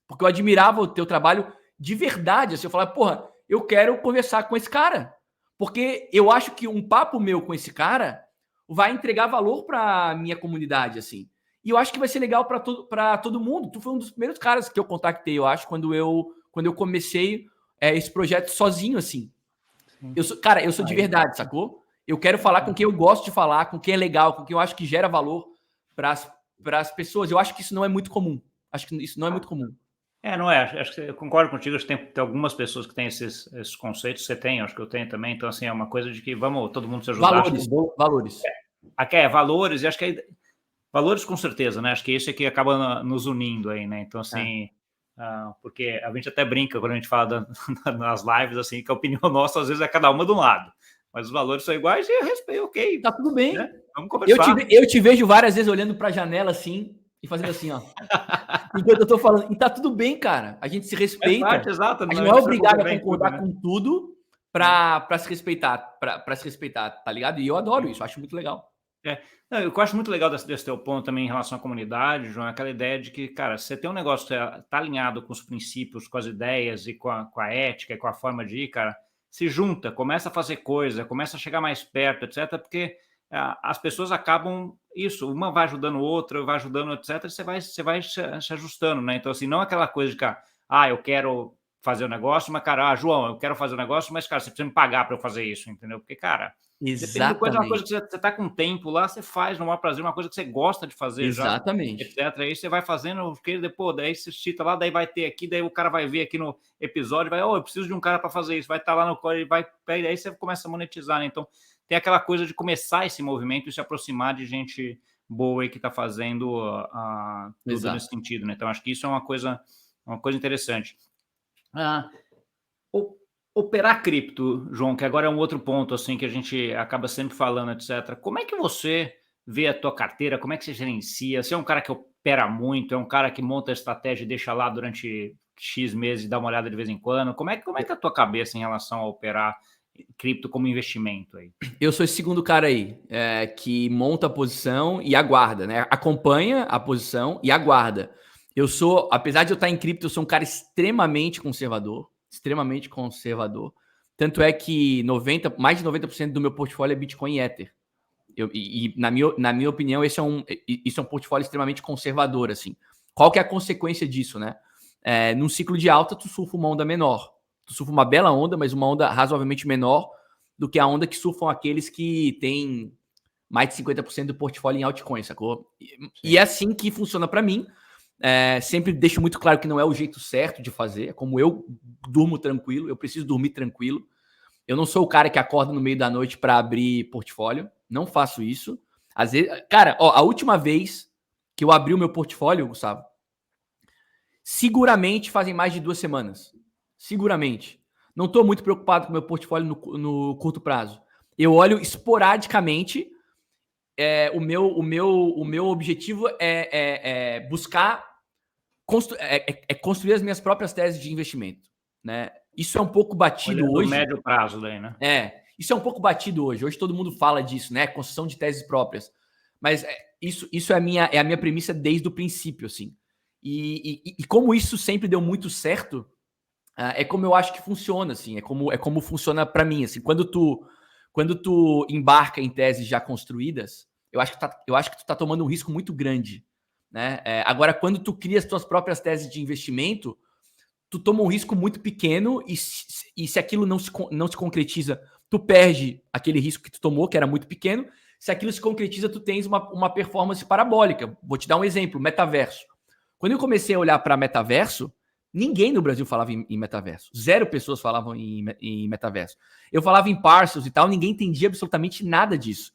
Porque eu admirava o teu trabalho de verdade. Assim, eu falava, porra, eu quero conversar com esse cara. Porque eu acho que um papo meu com esse cara vai entregar valor para minha comunidade, assim. E eu acho que vai ser legal para todo mundo. Tu foi um dos primeiros caras que eu contactei, eu acho, quando eu comecei esse projeto sozinho, assim. Eu sou de verdade, sacou? Eu quero falar com quem eu gosto de falar, com quem é legal, com quem eu acho que gera valor para as pessoas. Eu acho que isso não é muito comum. Acho que isso não é muito comum. Não é, acho que eu concordo contigo, acho que tem algumas pessoas que têm esses conceitos, você tem, acho que eu tenho também, então assim, é uma coisa de que vamos todo mundo se ajudar. Valores. Valores, e acho que valores com certeza, né, acho que isso é que acaba nos unindo aí, né, então assim, porque a gente até brinca quando a gente fala nas lives, assim, que a opinião nossa às vezes é cada uma de um lado, mas os valores são iguais e eu respeito, ok. Tá tudo bem. Né? Vamos conversar. Eu te vejo várias vezes olhando para a janela assim e fazendo assim, ó. Enquanto eu tô falando. E tá tudo bem, cara. A gente se respeita. Parte, exato, a gente não é obrigado a concordar com tudo para se respeitar, para se respeitar, tá ligado? E eu adoro isso, acho muito legal. Não, eu acho muito legal desse teu ponto também em relação à comunidade, João, é aquela ideia de que, cara, se você tem um negócio que tá alinhado com os princípios, com as ideias e com a ética e com a forma de ir, cara, se junta, começa a fazer coisa, começa a chegar mais perto, etc., porque as pessoas acabam isso, uma vai ajudando outra, vai ajudando, etc., e você vai se ajustando, né? Então, assim, não aquela coisa de, cara, eu quero fazer o negócio, mas, cara, João, eu quero fazer o negócio, mas, cara, você precisa me pagar para eu fazer isso, entendeu? Porque, cara, dependendo da coisa, uma coisa que você tá com tempo lá, você faz no maior prazer, uma coisa que você gosta de fazer. Exatamente. Já, etc. Aí você vai fazendo, porque depois, daí você cita lá, daí vai ter aqui, daí o cara vai ver aqui no episódio, vai, eu preciso de um cara para fazer isso, vai estar lá no código, vai, aí você começa a monetizar, né? Então, tem aquela coisa de começar esse movimento e se aproximar de gente boa aí que está fazendo tudo nesse sentido, né? Então, acho que isso é uma coisa interessante. Operar cripto, João, que agora é um outro ponto assim que a gente acaba sempre falando, etc. Como é que você vê a tua carteira? Como é que você gerencia? Você é um cara que opera muito? É um cara que monta a estratégia e deixa lá durante X meses e dá uma olhada de vez em quando? Como é que é a tua cabeça em relação a operar cripto como investimento aí? Eu sou esse segundo cara aí, que monta a posição e aguarda, né? Acompanha a posição e aguarda. Apesar de eu estar em cripto, eu sou um cara extremamente conservador. Tanto é que mais de 90% do meu portfólio é Bitcoin e Ether. Na minha opinião, isso é um portfólio extremamente conservador, assim. Qual que é a consequência disso, né? Num ciclo de alta, tu surfa uma onda menor. Tu surfa uma bela onda, mas uma onda razoavelmente menor do que a onda que surfam aqueles que têm mais de 50% do portfólio em altcoins, sacou? E é assim que funciona para mim. Sempre deixo muito claro que não é o jeito certo de fazer. É como eu durmo tranquilo, eu preciso dormir tranquilo. Eu não sou o cara que acorda no meio da noite para abrir portfólio. Não faço isso. Às vezes, cara, a última vez que eu abri o meu portfólio, Gustavo, seguramente fazem mais de 2 semanas. Seguramente. Não estou muito preocupado com o meu portfólio no curto prazo. Eu olho esporadicamente. O meu objetivo é buscar construir as minhas próprias teses de investimento, né? Isso é um pouco batido hoje. No médio prazo daí, né? Isso é um pouco batido hoje. Hoje todo mundo fala disso, né? Construção de teses próprias. Mas isso é a minha premissa desde o princípio, assim. E como isso sempre deu muito certo, é como eu acho que funciona, assim. É como funciona para mim, assim. Quando tu quando tu embarca em teses já construídas, eu acho que tu tá tomando um risco muito grande, né? Agora, quando tu cria as tuas próprias teses de investimento, tu toma um risco muito pequeno e se aquilo não se concretiza, tu perde aquele risco que tu tomou, que era muito pequeno. Se aquilo se concretiza, tu tens uma performance parabólica. Vou te dar um exemplo, metaverso. Quando eu comecei a olhar para metaverso, ninguém no Brasil falava em metaverso. 0 pessoas falavam em metaverso. Eu falava em parcels e tal, ninguém entendia absolutamente nada disso.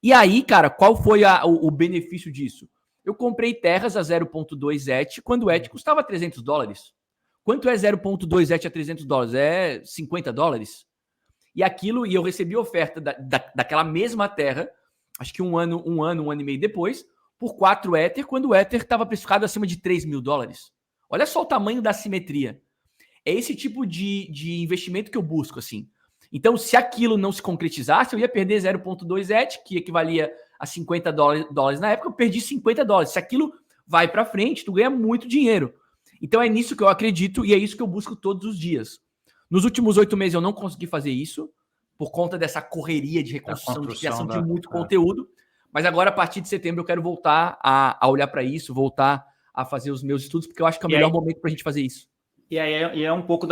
E aí, cara, qual foi o benefício disso? Eu comprei terras a 0,2 ETH, quando o ETH custava $300. Quanto é 0,2 ETH a $300? É $50. E eu recebi oferta daquela mesma terra, acho que um ano e meio depois, por 4 Ether, quando o Ether estava precificado acima de $3.000. Olha só o tamanho da assimetria. É esse tipo de investimento que eu busco, assim. Então, se aquilo não se concretizasse, eu ia perder 0,2 ETH, que equivalia a $50 na época, eu perdi $50. Se aquilo vai para frente, tu ganha muito dinheiro. Então, é nisso que eu acredito e é isso que eu busco todos os dias. Nos últimos 8 meses eu não consegui fazer isso, por conta dessa correria de reconstrução, de criação de muito conteúdo. Mas agora, a partir de setembro, eu quero voltar a olhar para isso, voltar a fazer os meus estudos, porque eu acho que é o melhor momento para a gente fazer isso. E aí é um pouco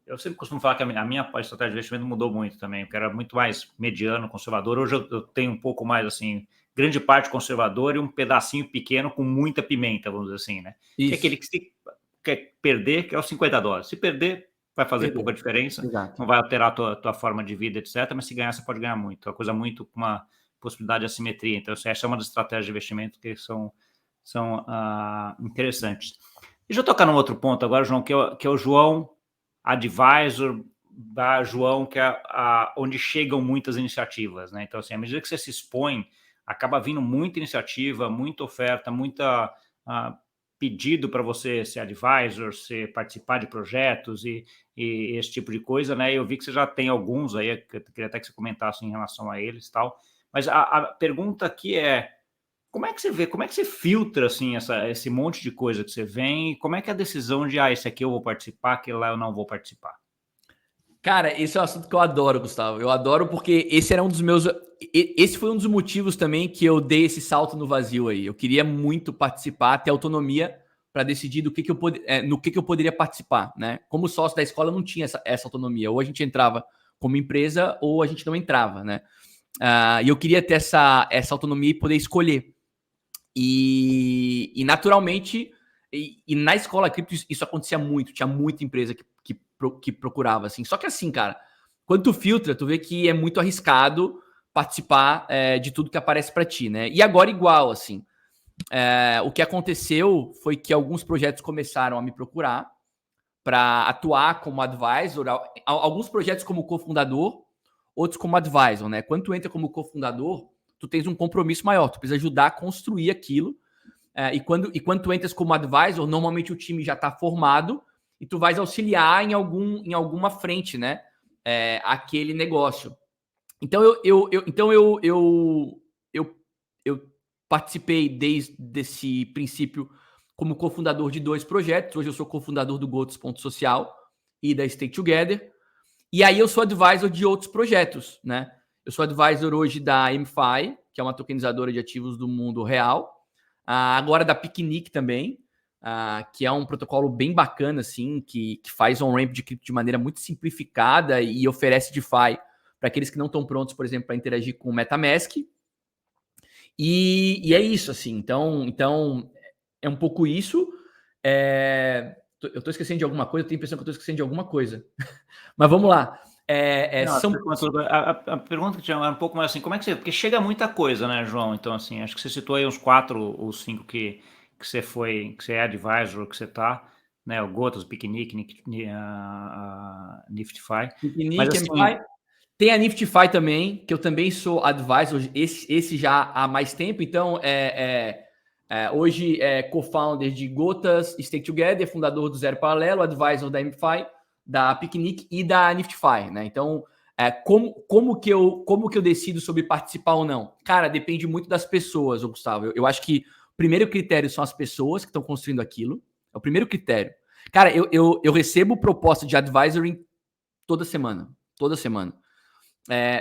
eu sempre costumo falar que a minha estratégia de investimento mudou muito também, porque era muito mais mediano, conservador. Hoje eu tenho um pouco mais, assim, grande parte conservador e um pedacinho pequeno com muita pimenta, vamos dizer assim, né? Isso. Que é aquele que se quer perder, que é os $50. Se perder, vai fazer pouca diferença. Exato. Não vai alterar a tua forma de vida, etc. Mas se ganhar, você pode ganhar muito. É uma coisa muito com uma possibilidade de assimetria. Então, essa é uma das estratégias de investimento que são interessantes. Deixa eu tocar num outro ponto agora, João, que é o João Advisor, da João, que é onde chegam muitas iniciativas, né? Então, assim, à medida que você se expõe, acaba vindo muita iniciativa, muita oferta, muita pedido para você ser advisor, participar de projetos e esse tipo de coisa, né? Eu vi que você já tem alguns aí, que eu queria até que você comentasse em relação a eles e tal. Mas a pergunta aqui é: como é que você vê, como é que você filtra assim, esse monte de coisa que você vem? E como é que é a decisão de, esse aqui eu vou participar, aquele lá eu não vou participar? Cara, esse é um assunto que eu adoro, Gustavo. Eu adoro porque esse era um dos meus... Esse foi um dos motivos também que eu dei esse salto no vazio aí. Eu queria muito participar, ter autonomia para decidir no que eu poderia participar, né? Como sócio da escola, eu não tinha essa autonomia. Ou a gente entrava como empresa ou a gente não entrava, né? E eu queria ter essa autonomia e poder escolher. E naturalmente, e na escola cripto isso acontecia muito. Tinha muita empresa que procurava, assim. Só que assim, cara, quando tu filtra, tu vê que é muito arriscado participar de tudo que aparece para ti, né? E agora igual, assim. O que aconteceu foi que alguns projetos começaram a me procurar para atuar como advisor, alguns projetos como cofundador, outros como advisor, né? Quando tu entra como cofundador, tu tens um compromisso maior, tu precisa ajudar a construir aquilo. E quando tu entras como advisor, normalmente o time já está formado e tu vais auxiliar em alguma frente, né? Aquele negócio. Então eu participei desde esse princípio como cofundador de 2 projetos. Hoje eu sou cofundador do Gotos.social e da Stake Together. E aí eu sou advisor de outros projetos, né? Eu sou advisor hoje da MFi, que é uma tokenizadora de ativos do mundo real. Agora da Picnic também, que é um protocolo bem bacana, assim, que faz on-ramp de cripto de maneira muito simplificada e oferece DeFi para aqueles que não estão prontos, por exemplo, para interagir com o MetaMask. E é isso, assim. Então é um pouco isso. Eu estou esquecendo de alguma coisa, eu tenho a impressão que eu estou esquecendo de alguma coisa. Mas vamos lá. A pergunta que tinha era um pouco mais assim, como é que você... Porque chega muita coisa, né, João? Então, assim, acho que você citou aí uns 4 ou 5 que você foi, que você é advisor, que você tá, né? O Gotas, o Picnic, Nifty-Fi. Mas, assim, tem a Nifty-Fi também, que eu também sou advisor, esse já há mais tempo. Então, hoje é co-founder de Gotas, Stake Together, fundador do Zero Paralelo, advisor da MFi, da Picnic e da Nifty-Fi, né? Então, como que eu decido sobre participar ou não? Cara, depende muito das pessoas, Gustavo. Eu acho que o primeiro critério são as pessoas que estão construindo aquilo. É o primeiro critério. Cara, eu recebo proposta de advisory toda semana. Toda semana.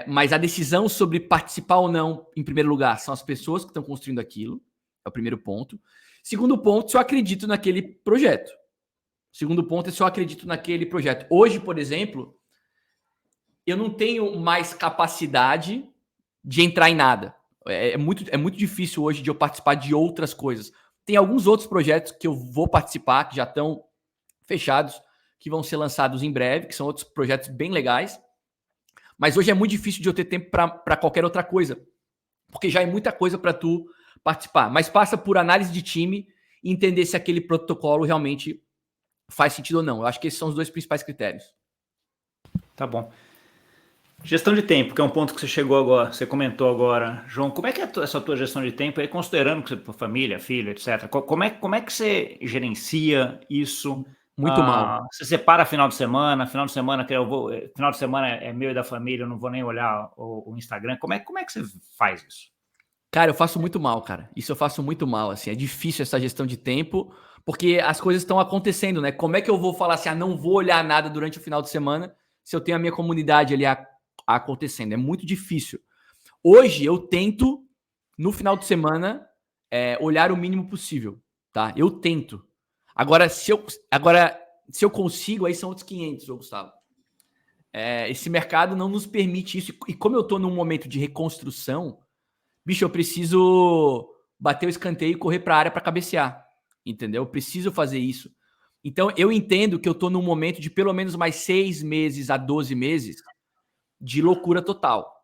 Mas a decisão sobre participar ou não, em primeiro lugar, são as pessoas que estão construindo aquilo. É o primeiro ponto. Segundo ponto, se eu acredito naquele projeto. Segundo ponto é se eu acredito naquele projeto. Hoje, por exemplo, eu não tenho mais capacidade de entrar em nada. É muito difícil hoje de eu participar de outras coisas. Tem alguns outros projetos que eu vou participar, que já estão fechados, que vão ser lançados em breve, que são outros projetos bem legais. Mas hoje é muito difícil de eu ter tempo para qualquer outra coisa, porque já é muita coisa para tu participar. Mas passa por análise de time e entender se aquele protocolo realmente faz sentido ou não. Eu acho que esses são os dois principais critérios. Tá bom. Gestão de tempo, que é um ponto que você chegou agora, você comentou agora. João, como é que é essa tua gestão de tempo aí, considerando que você família, filho, etc. Como é que você gerencia isso? Muito mal. Você separa final de semana que final de semana é meu e da família, eu não vou nem olhar o Instagram. Como é que você faz isso? Cara, eu faço muito mal, cara. Isso eu faço muito mal, assim. É difícil essa gestão de tempo, porque as coisas estão acontecendo, né? Como é que eu vou falar assim, não vou olhar nada durante o final de semana se eu tenho a minha comunidade ali acontecendo? É muito difícil. Hoje eu tento, no final de semana, olhar o mínimo possível, tá? Eu tento. Agora, se eu consigo, aí são outros 500, Gustavo. Esse mercado não nos permite isso. E como eu tô num momento de reconstrução, bicho, eu preciso bater o escanteio e correr para a área para cabecear, entendeu? Eu preciso fazer isso. Então, eu entendo que eu tô num momento de pelo menos mais 6 meses a 12 meses de loucura total.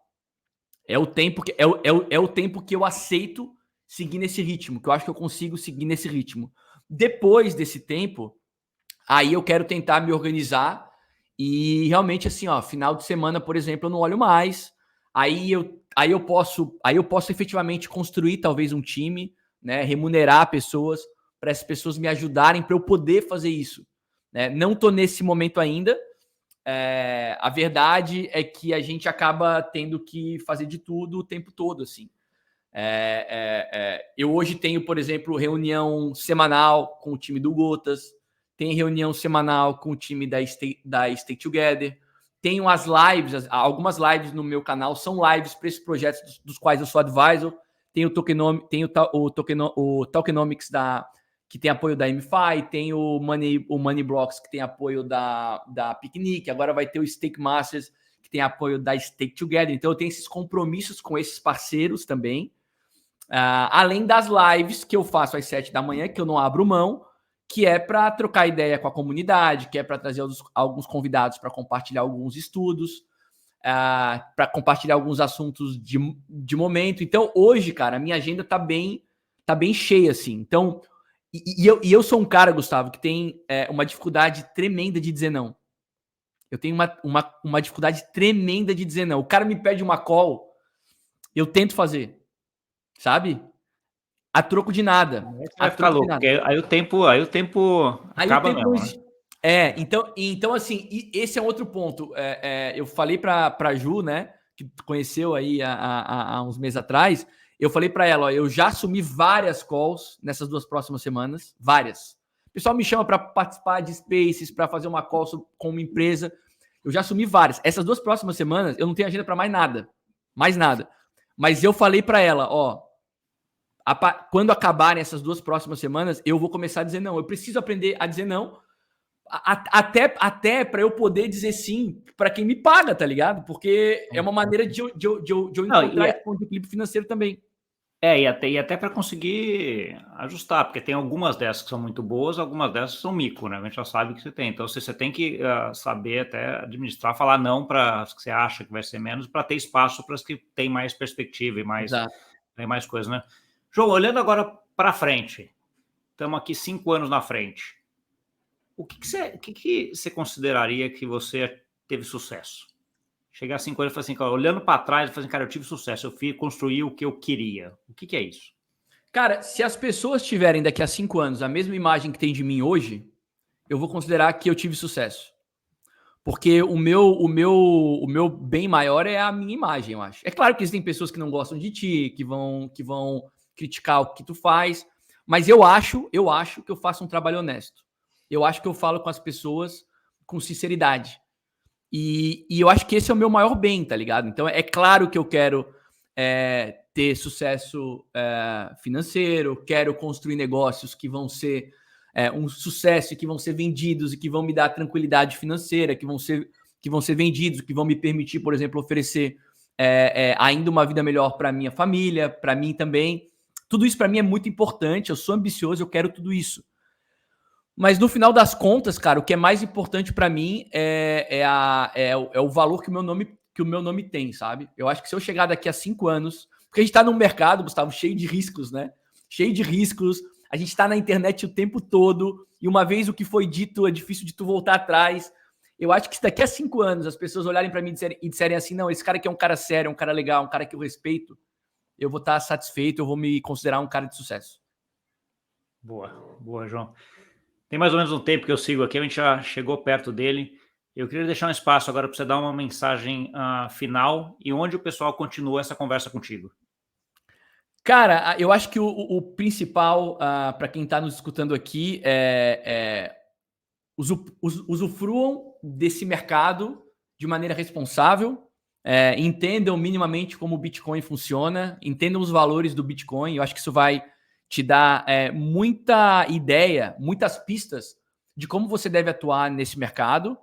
É o tempo que eu aceito seguir nesse ritmo, que eu acho que eu consigo seguir nesse ritmo. Depois desse tempo, aí eu quero tentar me organizar e realmente assim, final de semana, por exemplo, eu não olho mais. Aí eu posso efetivamente construir talvez um time, né, remunerar pessoas para essas pessoas me ajudarem para eu poder fazer isso, né? Não tô nesse momento ainda. A verdade é que a gente acaba tendo que fazer de tudo o tempo todo, assim. Eu hoje tenho, por exemplo, reunião semanal com o time do Gotas, tem reunião semanal com o time da Stay Together, tenho as lives, algumas lives no meu canal são lives para esses projetos dos quais eu sou advisor, tem o Tokenomics que tem apoio da MFi, tem o Money Blocks que tem apoio da Picnic, agora vai ter o Stake Masters que tem apoio da Stake Together, então eu tenho esses compromissos com esses parceiros também, além das lives que eu faço às 7 da manhã, que eu não abro mão, que é para trocar ideia com a comunidade, que é para trazer alguns convidados para compartilhar alguns estudos, para compartilhar alguns assuntos de momento. Então, hoje, cara, a minha agenda tá bem cheia, assim. Então, eu sou um cara, Gustavo, que tem uma dificuldade tremenda de dizer não. Eu tenho uma dificuldade tremenda de dizer não. O cara me pede uma call, eu tento fazer. Sabe? A troco de nada. Vai ficar louco, porque aí o tempo acaba mesmo, né? Então assim, esse é outro ponto. Eu falei pra Ju, né, que conheceu aí há uns meses atrás, eu falei pra ela, ó, eu já assumi várias calls nessas 2 próximas semanas, várias. O pessoal me chama pra participar de Spaces, pra fazer uma call com uma empresa. Eu já assumi várias. Essas 2 próximas semanas, eu não tenho agenda pra mais nada. Mais nada. Mas eu falei pra ela, ó, quando acabarem essas 2 próximas semanas, eu vou começar a dizer não. Eu preciso aprender a dizer não, até para eu poder dizer sim para quem me paga, tá ligado? Porque é uma maneira de eu encontrar esse ponto de equilíbrio financeiro também. E até para conseguir ajustar, porque tem algumas dessas que são muito boas, algumas dessas são mico, né? A gente já sabe que você tem. Então, você tem que saber até administrar, falar não para as que você acha que vai ser menos, para ter espaço para as que tem mais perspectiva e tem mais coisas, né? João, olhando agora para frente, estamos aqui 5 anos na frente. O que você consideraria que você teve sucesso? Chegar a 5 anos e falar assim, cara, olhando para trás, e falar assim, cara, eu tive sucesso, eu construí o que eu queria. O que é isso? Cara, se as pessoas tiverem daqui a 5 anos a mesma imagem que tem de mim hoje, eu vou considerar que eu tive sucesso. Porque o meu bem maior é a minha imagem, eu acho. É claro que existem pessoas que não gostam de ti, que vão criticar o que tu faz, mas eu acho que eu faço um trabalho honesto. Eu acho que eu falo com as pessoas com sinceridade. E eu acho que esse é o meu maior bem, tá ligado? Então é claro que eu quero ter sucesso financeiro, quero construir negócios que vão ser um sucesso, que vão ser vendidos e que vão me dar tranquilidade financeira, que vão ser vendidos, que vão me permitir, por exemplo, oferecer ainda uma vida melhor para minha família, para mim também. Tudo isso para mim é muito importante, eu sou ambicioso, eu quero tudo isso. Mas no final das contas, cara, o que é mais importante para mim é o valor que o meu nome tem, sabe? Eu acho que se eu chegar daqui a 5 anos, porque a gente tá num mercado, Gustavo, cheio de riscos, né? Cheio de riscos, a gente tá na internet o tempo todo, e uma vez o que foi dito é difícil de tu voltar atrás. Eu acho que se daqui a 5 anos as pessoas olharem para mim e disserem assim, não, esse cara aqui é um cara sério, um cara legal, um cara que eu respeito, eu vou estar satisfeito, eu vou me considerar um cara de sucesso. Boa, João. Tem mais ou menos um tempo que eu sigo aqui, a gente já chegou perto dele. Eu queria deixar um espaço agora para você dar uma mensagem final e onde o pessoal continua essa conversa contigo. Cara, eu acho que o principal para quem está nos escutando aqui usufruam desse mercado de maneira responsável, entendam minimamente como o Bitcoin funciona, entendam os valores do Bitcoin. Eu acho que isso vai te dar muita ideia, muitas pistas de como você deve atuar nesse mercado.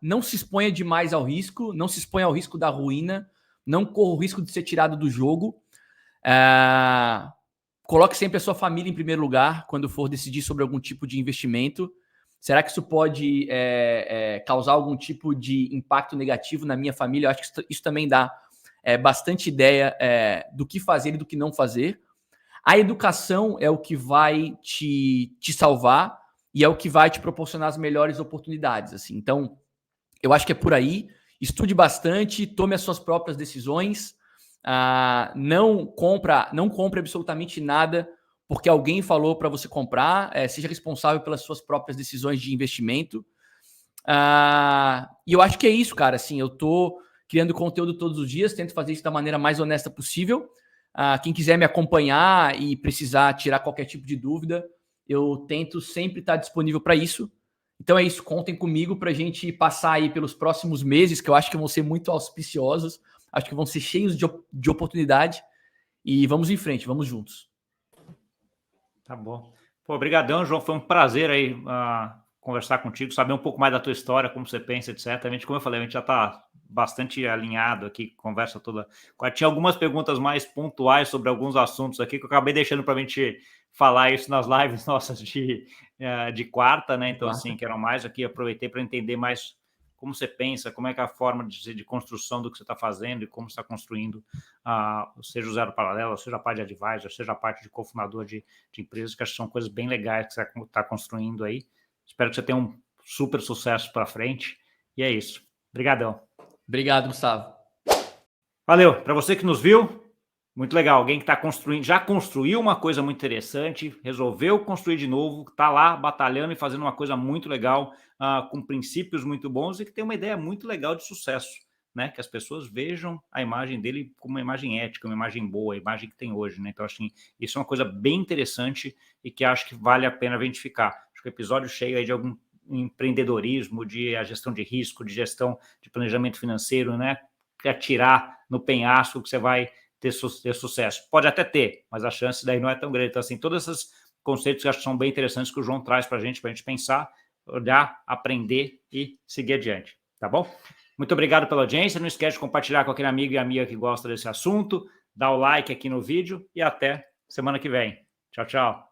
Não se exponha demais ao risco, não se exponha ao risco da ruína, não corra o risco de ser tirado do jogo. Coloque sempre a sua família em primeiro lugar quando for decidir sobre algum tipo de investimento. Será que isso pode causar algum tipo de impacto negativo na minha família? Eu acho que isso também dá bastante ideia do que fazer e do que não fazer. A educação é o que vai te salvar e é o que vai te proporcionar as melhores oportunidades. Assim. Então, eu acho que é por aí. Estude bastante, tome as suas próprias decisões. Não compre absolutamente nada porque alguém falou para você comprar. Seja responsável pelas suas próprias decisões de investimento. E eu acho que é isso, cara. Assim, eu tô criando conteúdo todos os dias, tento fazer isso da maneira mais honesta possível. Quem quiser me acompanhar e precisar tirar qualquer tipo de dúvida, eu tento sempre estar disponível para isso. Então é isso, contem comigo para a gente passar aí pelos próximos meses, que eu acho que vão ser muito auspiciosos, acho que vão ser cheios de oportunidade, e vamos em frente, vamos juntos. Tá bom. Pô, obrigadão, João, foi um prazer aí conversar contigo, saber um pouco mais da tua história, como você pensa, etc. Como eu falei, a gente já está bastante alinhado aqui, conversa toda. Tinha algumas perguntas mais pontuais sobre alguns assuntos aqui, que eu acabei deixando para a gente falar isso nas lives nossas de quarta, né? Então, assim, que eram mais aqui, aproveitei para entender mais como você pensa, como é que é a forma de construção do que você está fazendo e como você está construindo, seja o Zero Paralelo, seja a parte de advisor, seja a parte de cofundador de empresas, que acho que são coisas bem legais que você está construindo aí. Espero que você tenha um super sucesso para frente. E é isso. Obrigadão. Obrigado, Gustavo. Valeu. Para você que nos viu, muito legal. Alguém que está construindo, já construiu uma coisa muito interessante, resolveu construir de novo, está lá batalhando e fazendo uma coisa muito legal, com princípios muito bons e que tem uma ideia muito legal de sucesso, né? Que as pessoas vejam a imagem dele como uma imagem ética, uma imagem boa, a imagem que tem hoje, né? Então, assim, isso é uma coisa bem interessante e que acho que vale a pena identificar. Acho que o episódio cheio aí de algum empreendedorismo, de a gestão de risco, de gestão de planejamento financeiro, né? Atirar no penhasco que você vai ter sucesso. Pode até ter, mas a chance daí não é tão grande. Então, assim, todos esses conceitos que eu acho que são bem interessantes que o João traz para a gente pensar, olhar, aprender e seguir adiante, tá bom? Muito obrigado pela audiência. Não esquece de compartilhar com aquele amigo e amiga que gosta desse assunto, dá o like aqui no vídeo e até semana que vem. Tchau, tchau.